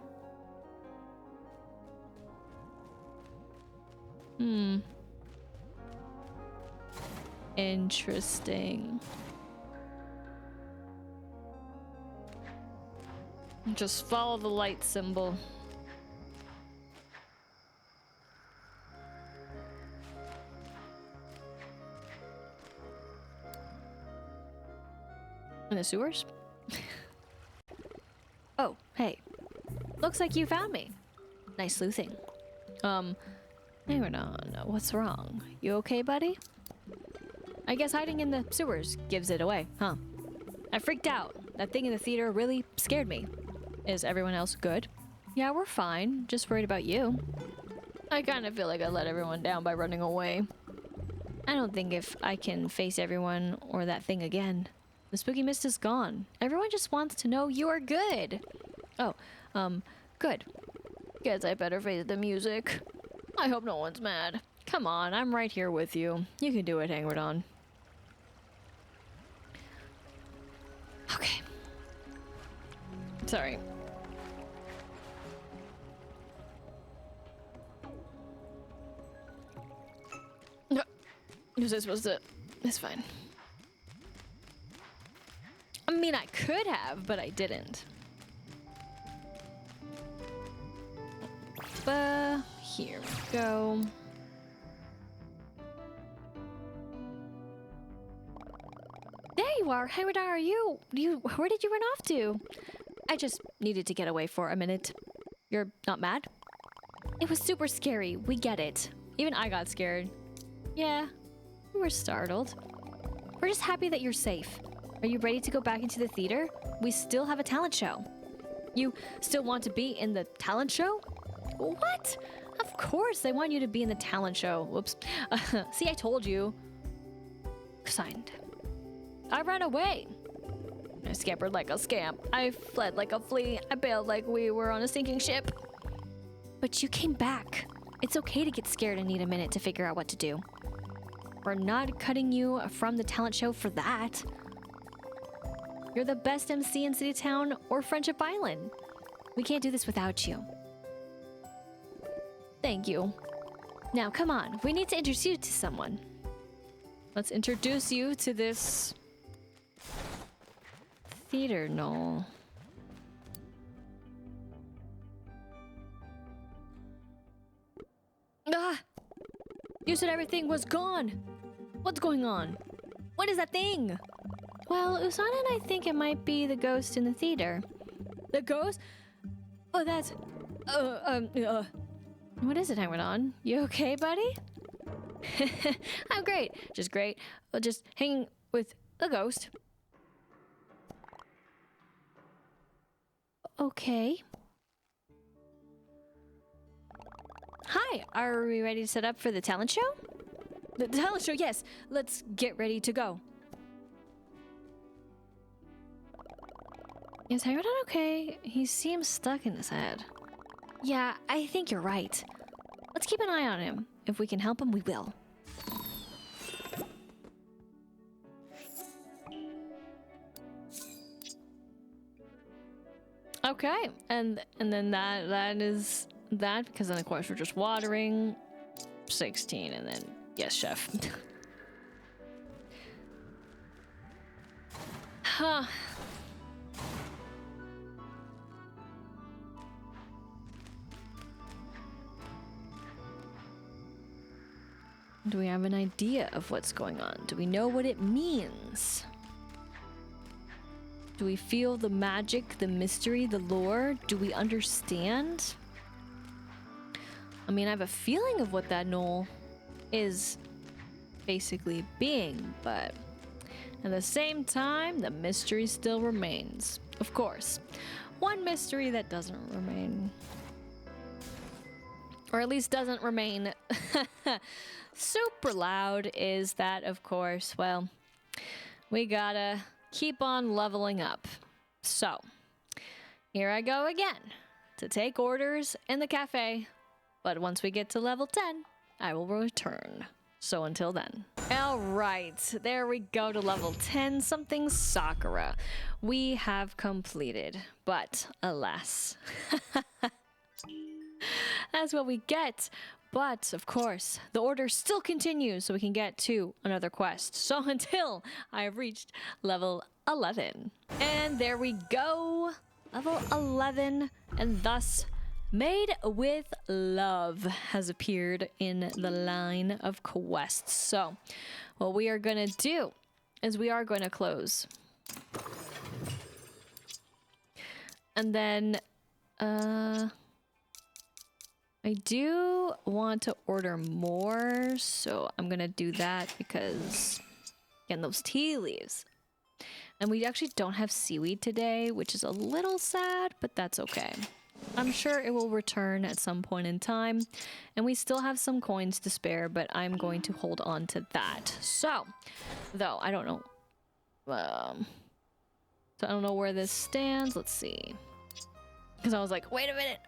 Interesting. Just follow the light symbol. In the sewers? Oh, hey. Looks like you found me. Nice sleuthing. Hang on, what's wrong? You okay, buddy? I guess hiding in the sewers gives it away, huh? I freaked out. That thing in the theater really scared me. Is everyone else good? Yeah, we're fine. Just worried about you. I kind of feel like I let everyone down by running away. I don't think if I can face everyone or that thing again. The spooky mist is gone. Everyone just wants to know you are good. Oh, good. Guess I better face the music. I hope no one's mad. Come on, I'm right here with you. You can do it, Hagridon. Okay. Sorry. Was I supposed to? It's fine. I mean, I could have, but I didn't. Here we go. There you are. Hey, where are you? Where did you run off to? I just needed to get away for a minute. You're not mad? It was super scary. We get it. Even I got scared. Yeah, we were startled. We're just happy that you're safe. Are you ready to go back into the theater? We still have a talent show. You still want to be in the talent show? What? Of course, they want you to be in the talent show. Whoops. See, I told you. Signed. I ran away. I scampered like a scamp. I fled like a flea. I bailed like we were on a sinking ship. But you came back. It's okay to get scared and need a minute to figure out what to do. We're not cutting you from the talent show for that. You're the best MC in City Town or Friendship Island. We can't do this without you. Thank you. Now, come on. We need to introduce you to someone. Let's introduce you to this theater knoll. Ah! You said everything was gone. What's going on? What is that thing? Well, Usahana and I think it might be the ghost in the theater. The ghost? Oh, that's... What is it, Hangman? You okay, buddy? I'm great. Just great. Just hanging with a ghost. Okay. Hi, are we ready to set up for the talent show? The talent show, yes. Let's get ready to go. Is Hangman okay? He seems stuck in his head. Yeah, I think you're right. Let's keep an eye on him. If we can help him, we will. Okay, and then that is that, because then of course we're just watering. 16, and then yes, chef. Huh. Do we have an idea of what's going on? Do we know what it means? Do we feel the magic, the mystery, the lore? Do we understand? I mean, I have a feeling of what that knoll is basically being, but at the same time, the mystery still remains. Of course, one mystery that doesn't remain, or at least doesn't remain super loud, is that, of course, well, we gotta keep on leveling up. So, here I go again to take orders in the cafe. But once we get to level 10, I will return. So until then. All right, there we go to level 10, something Sakura. We have completed, but alas. That's what we get. But, of course, the order still continues so we can get to another quest. So until I have reached level 11. And there we go. Level 11, and thus Made with Love has appeared in the line of quests. So what we are going to do is we are going to close. And then I do want to order more, so I'm going to do that because, again, those tea leaves. And we actually don't have seaweed today, which is a little sad, but that's okay. I'm sure it will return at some point in time, and we still have some coins to spare, but I'm going to hold on to that. So, though, I don't know. So I don't know where this stands. Let's see. Because I was like, wait a minute.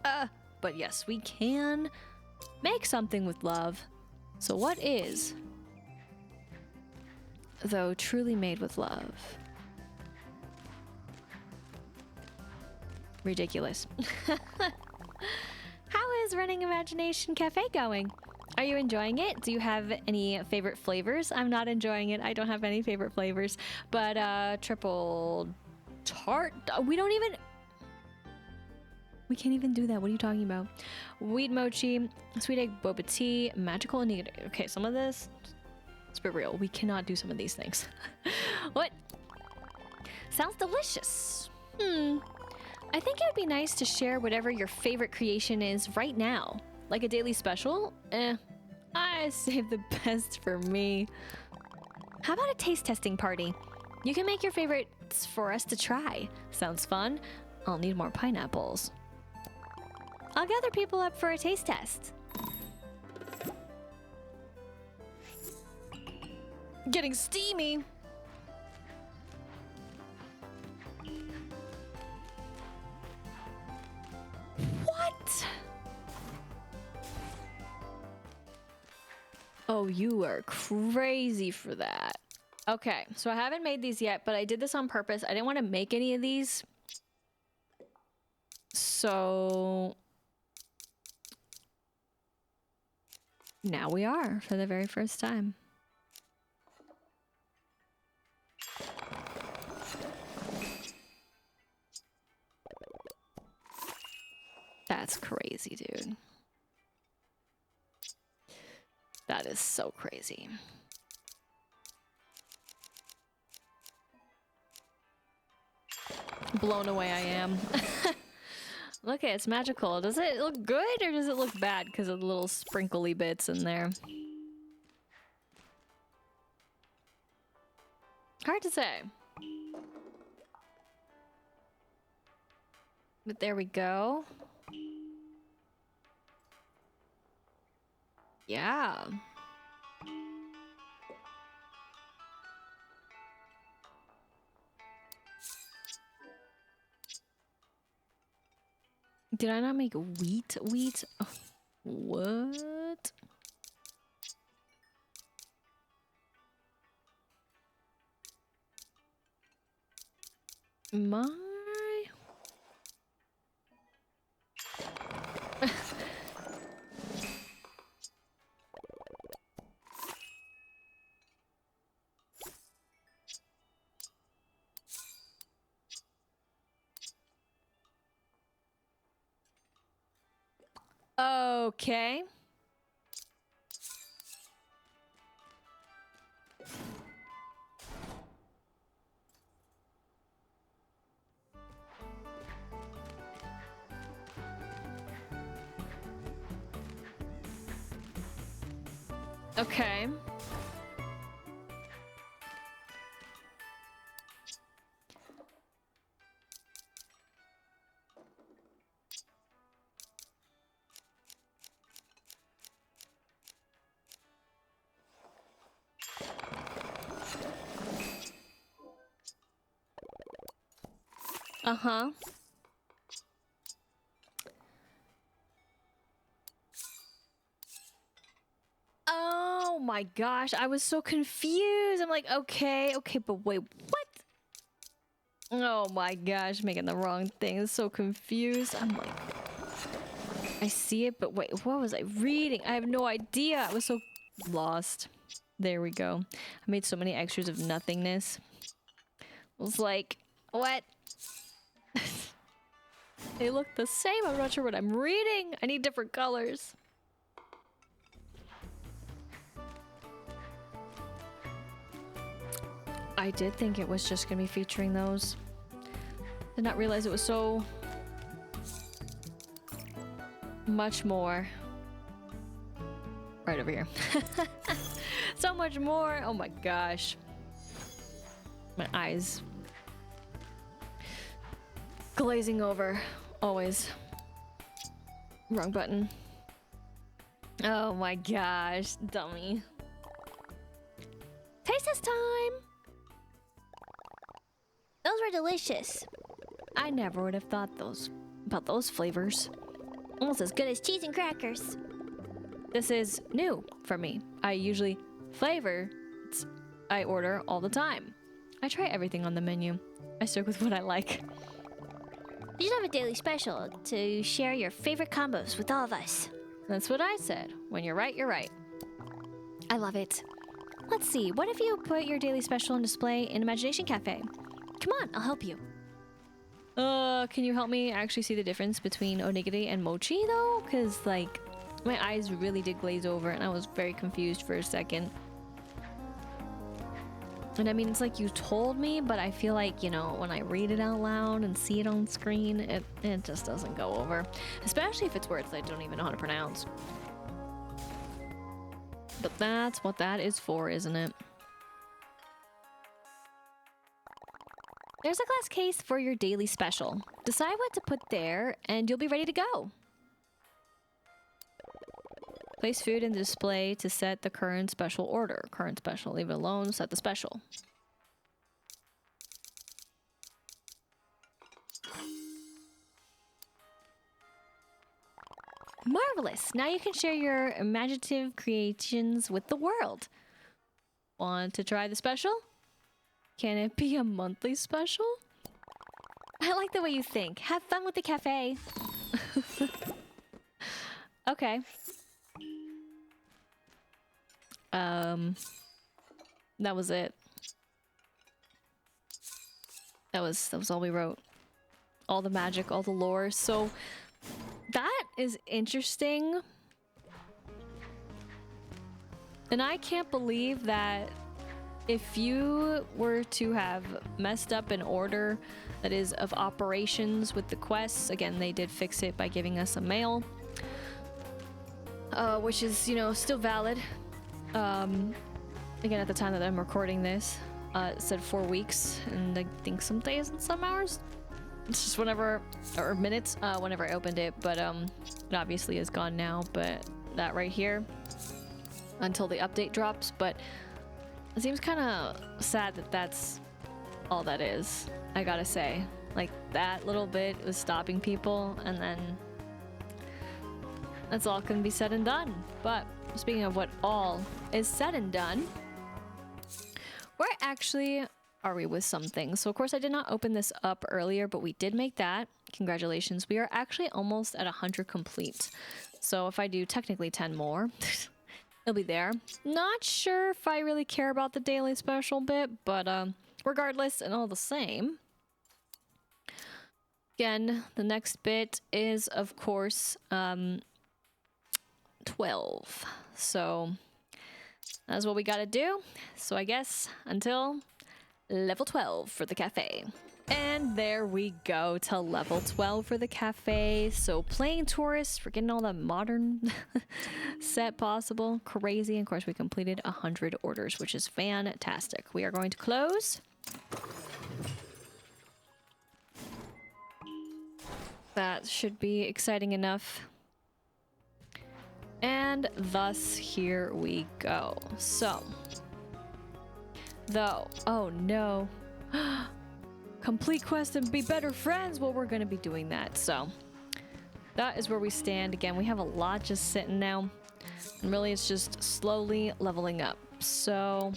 But yes, we can make something with love. So what is, though, truly made with love? Ridiculous. How is running Imagination Cafe going? Are you enjoying it? Do you have any favorite flavors? I'm not enjoying it. I don't have any favorite flavors. But triple tart? We can't even do that. What are you talking about? Wheat mochi, sweet egg boba tea, magical and okay, some of this, let's be real. We cannot do some of these things. What? Sounds delicious. I think it would be nice to share whatever your favorite creation is right now. Like a daily special? I saved the best for me. How about a taste testing party? You can make your favorites for us to try. Sounds fun. I'll need more pineapples. I'll gather people up for a taste test. Getting steamy. What? Oh, you are crazy for that. Okay, so I haven't made these yet, but I did this on purpose. I didn't want to make any of these. So now we are for the very first time. That's crazy, dude. That is so crazy. Blown away I am. Look, it's magical. Does it look good or does it look bad because of the little sprinkly bits in there? Hard to say. But there we go. Yeah. Did I not make wheat? Wheat? Oh, what? My... Okay. Okay. Uh-huh. Oh my gosh, I was so confused. I'm like, okay, but wait, what? Oh my gosh, making the wrong thing. I'm so confused. I'm like, I see it, but wait, what was I reading? I have no idea. I was so lost. There we go. I made so many extras of nothingness. I was like, what? They look the same. I'm not sure what I'm reading. I need different colors. I did think it was just gonna be featuring those. Did not realize it was so much more. Right over here. So much more. Oh my gosh. My eyes glazing over. Always. Wrong button. Oh my gosh. Dummy. Taste test time! Those were delicious. I never would have thought about those flavors. Almost as good as cheese and crackers. This is new for me. I usually I order all the time. I try everything on the menu. I stick with what I like. You should have a daily special to share your favorite combos with all of us. That's what I said. When you're right, you're right. I love it. Let's see. What if you put your daily special on display in Imagination Cafe? Come on, I'll help you. Can you help me actually see the difference between onigiri and mochi though? Because like my eyes really did glaze over and I was very confused for a second. And I mean, it's like you told me, but I feel like, you know, when I read it out loud and see it on screen, it just doesn't go over. Especially if it's words I don't even know how to pronounce. But that's what that is for, isn't it? There's a glass case for your daily special. Decide what to put there and you'll be ready to go. Place food in the display to set the current special order. Current special, leave it alone, set the special. Marvelous! Now you can share your imaginative creations with the world. Want to try the special? Can it be a monthly special? I like the way you think. Have fun with the cafe. Okay. That was it. That was all we wrote. All the magic, all the lore. So that is interesting. And I can't believe that if you were to have messed up an order that is of operations with the quests, again, they did fix it by giving us a mail, which is, you know, still valid. Again, at the time that I'm recording this, it said 4 weeks, and I think some days and some hours. It's just whenever, or minutes, whenever I opened it, but it obviously is gone now, but that right here, until the update drops, but it seems kind of sad that that's all that is, I gotta say. Like, that little bit was stopping people, and then that's all can be said and done. But speaking of what all is said and done, where actually are we with something? So of course I did not open this up earlier, but we did make that. Congratulations. We are actually almost at 100 complete. So if I do technically 10 more, it'll be there. Not sure if I really care about the daily special bit, but regardless and all the same. Again, the next bit is of course 12. So that's what we gotta do. So I guess until level 12 for the cafe. And there we go to level 12 for the cafe. So playing tourists, we're getting all the modern set possible. Crazy. Of course, we completed 100 orders, which is fantastic. We are going to close. That should be exciting enough. And thus, here we go. So, though, oh no. Complete quest and be better friends. Well, we're going to be doing that. So, that is where we stand. Again, we have a lot just sitting now. And really, it's just slowly leveling up. So,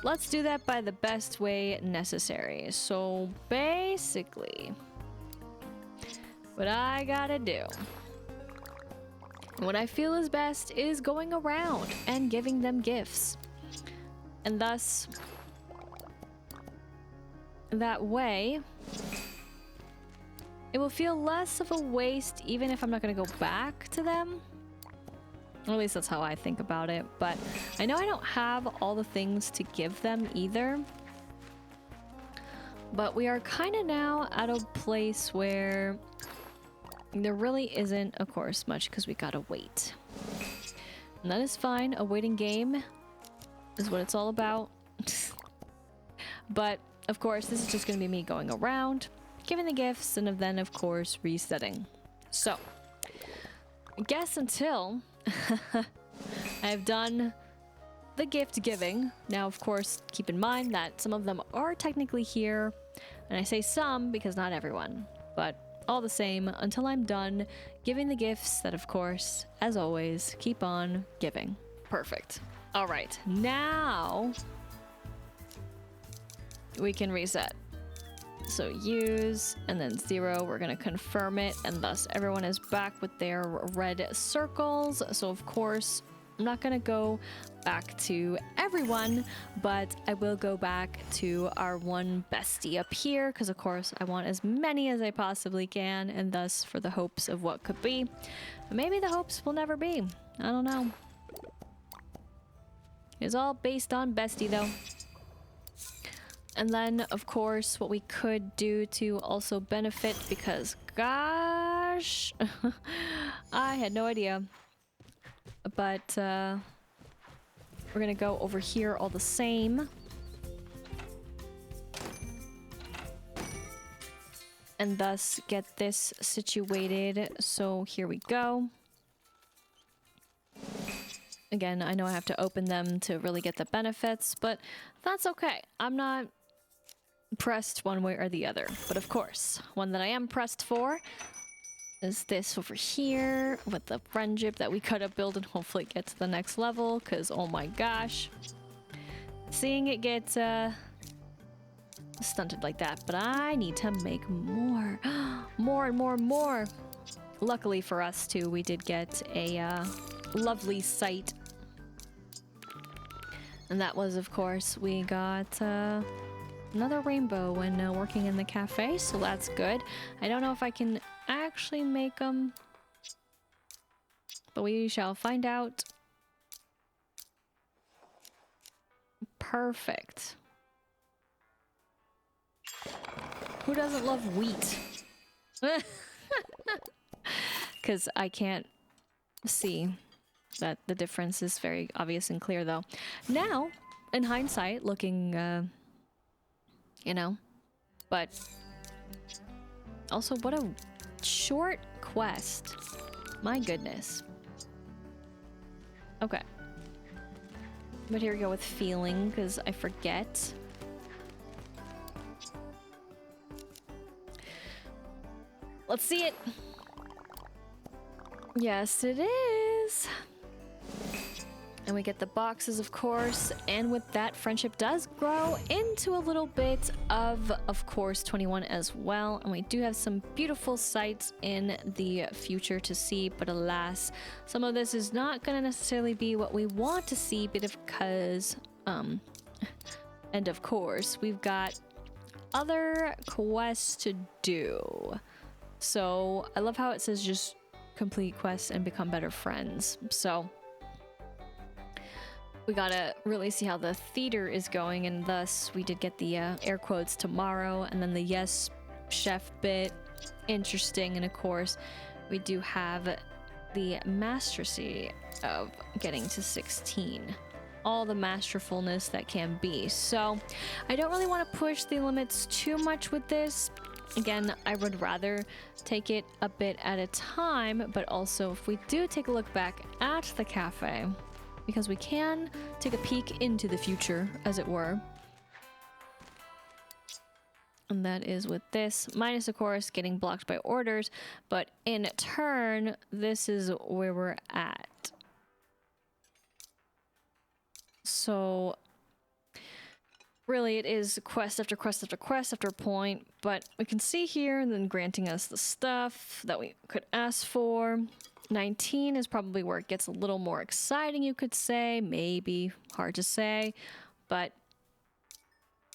let's do that by the best way necessary. So, basically, what I gotta do, what I feel is best, is going around and giving them gifts. And thus, that way, it will feel less of a waste even if I'm not going to go back to them. Or at least that's how I think about it. But I know I don't have all the things to give them either. But we are kind of now at a place where there really isn't, of course, much because we gotta wait. And that is fine. A waiting game is what it's all about. But, of course, this is just going to be me going around, giving the gifts, and then, of course, resetting. So, I guess until I've done the gift giving. Now, of course, keep in mind that some of them are technically here. And I say some because not everyone. But all the same, until I'm done giving the gifts that, of course, as always, keep on giving. Perfect. All right, now we can reset. So use, and then 0, we're gonna confirm it, and thus everyone is back with their red circles. So of course, I'm not gonna go back to everyone, but I will go back to our one bestie up here, because of course I want as many as I possibly can, and thus for the hopes of what could be. But maybe the hopes will never be. I don't know. It's all based on bestie though. And then, of course, what we could do to also benefit, because gosh, I had no idea. But we're gonna go over here all the same. And thus get this situated. So here we go. Again, I know I have to open them to really get the benefits, but that's okay. I'm not pressed one way or the other. But of course, one that I am pressed for is this over here with the friendship that we gotta build and hopefully get to the next level, because oh my gosh, seeing it get stunted like that. But I need to make more more and more and more. Luckily for us too, we did get a lovely sight, and that was, of course, we got another rainbow when working in the cafe, so that's good. I don't know if I can actually make them, but we shall find out. Perfect. Who doesn't love wheat? Because I can't see that the difference is very obvious and clear though. Now, in hindsight, looking you know, but also what a short quest. My goodness. Okay. But here we go with feeling, because I forget. Let's see it. Yes, it is. And we get the boxes, of course, and with that, friendship does grow into a little bit of course, 21 as well. And we do have some beautiful sights in the future to see, but alas, some of this is not going to necessarily be what we want to see, because, and of course, we've got other quests to do. So I love how it says just complete quests and become better friends. So we gotta really see how the theater is going, and thus we did get the air quotes tomorrow, and then the yes chef bit, interesting, and of course we do have the mastery of getting to 16, all the masterfulness that can be. So I don't really want to push the limits too much with this. Again, I would rather take it a bit at a time, but also if we do take a look back at the cafe, because we can take a peek into the future, as it were. And that is with this, minus, of course, getting blocked by orders, but in turn, this is where we're at. So really, it is quest after quest after quest after a point, but we can see here, and then granting us the stuff that we could ask for. 19 is probably where it gets a little more exciting, you could say. Maybe. Hard to say. But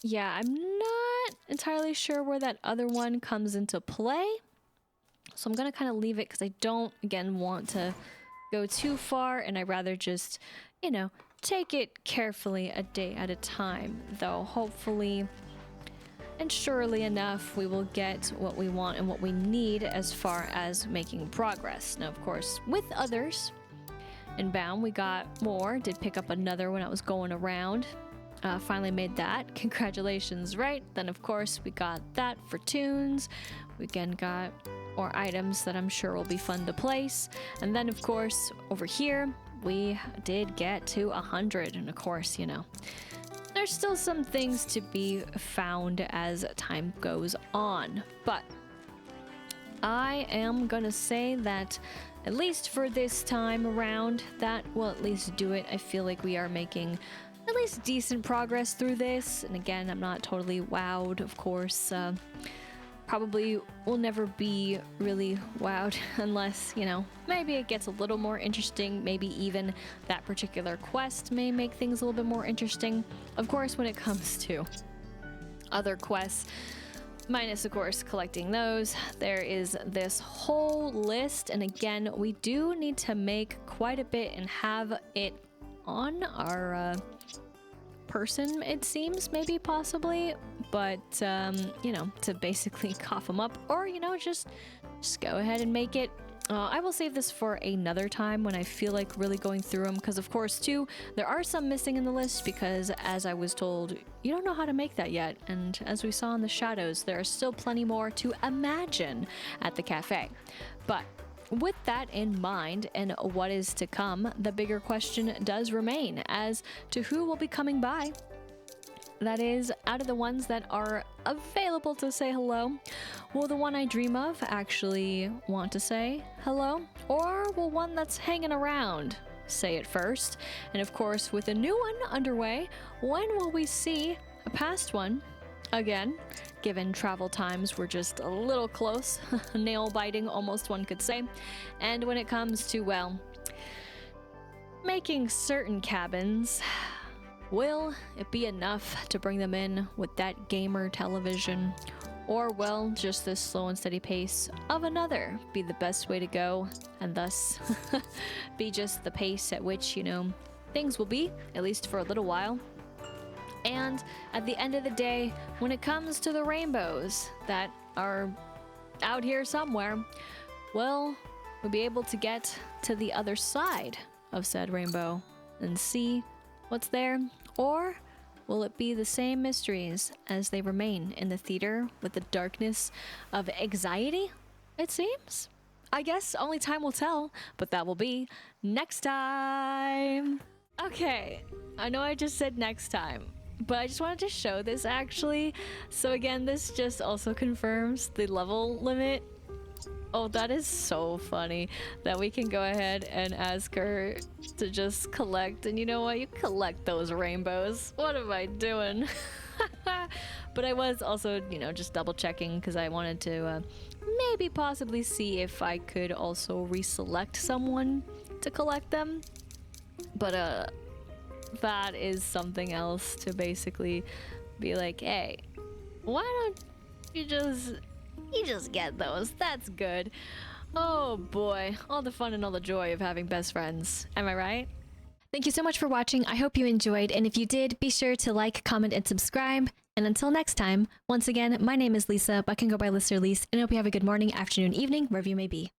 yeah, I'm not entirely sure where that other one comes into play. So I'm going to kind of leave it, because I don't, again, want to go too far, and I'd rather just, you know, take it carefully a day at a time. Though hopefully and surely enough, we will get what we want and what we need as far as making progress. Now, of course, with others inbound, we got more. Did pick up another when I was going around. Finally made that. Congratulations, right? Then, of course, we got that for tunes. We again got more items that I'm sure will be fun to place. And then, of course, over here, we did get to 100. And, of course, you know, there's still some things to be found as time goes on, but I am gonna say that at least for this time around, that will at least do it. I feel like we are making at least decent progress through this. And again, I'm not totally wowed, of course. Probably will never be really wowed unless, you know, maybe it gets a little more interesting. Maybe even that particular quest may make things a little bit more interesting. Of course, when it comes to other quests, minus, of course, collecting those, there is this whole list. And again, we do need to make quite a bit and have it on our person, it seems, maybe, possibly. But, you know, to basically cough them up, or, you know, just go ahead and make it. I will save this for another time when I feel like really going through them, because of course too, there are some missing in the list because, as I was told, you don't know how to make that yet, and as we saw in the shadows, there are still plenty more to imagine at the cafe. But with that in mind and what is to come, the bigger question does remain as to who will be coming by. That is, out of the ones that are available to say hello, will the one I dream of actually want to say hello? Or will one that's hanging around say it first? And of course, with a new one underway, when will we see a past one again? Given travel times were just a little close, nail biting almost, one could say. And when it comes to, well, making certain cabins, will it be enough to bring them in with that gamer television? Or will just this slow and steady pace of another be the best way to go, and thus be just the pace at which, you know, things will be, at least for a little while? And at the end of the day, when it comes to the rainbows that are out here somewhere, will we be able to get to the other side of said rainbow and see what's there? Or will it be the same mysteries as they remain in the theater with the darkness of anxiety, it seems? I guess only time will tell, but that will be next time. Okay, I know I just said next time, but I just wanted to show this actually. So again, this just also confirms the level limit. Oh, that is so funny that we can go ahead and ask her to just collect. And you know what? You collect those rainbows. What am I doing? But I was also, you know, just double checking because I wanted to maybe possibly see if I could also reselect someone to collect them. But that is something else to basically be like, hey, why don't you just get those? That's good. Oh boy, all the fun and all the joy of having best friends. Am I right? Thank you so much for watching. I hope you enjoyed, and if you did, be sure to like, comment, and subscribe. And until next time, once again, my name is Lisa, but I can go by Lisa or Lise, and I hope you have a good morning, afternoon, evening, wherever you may be.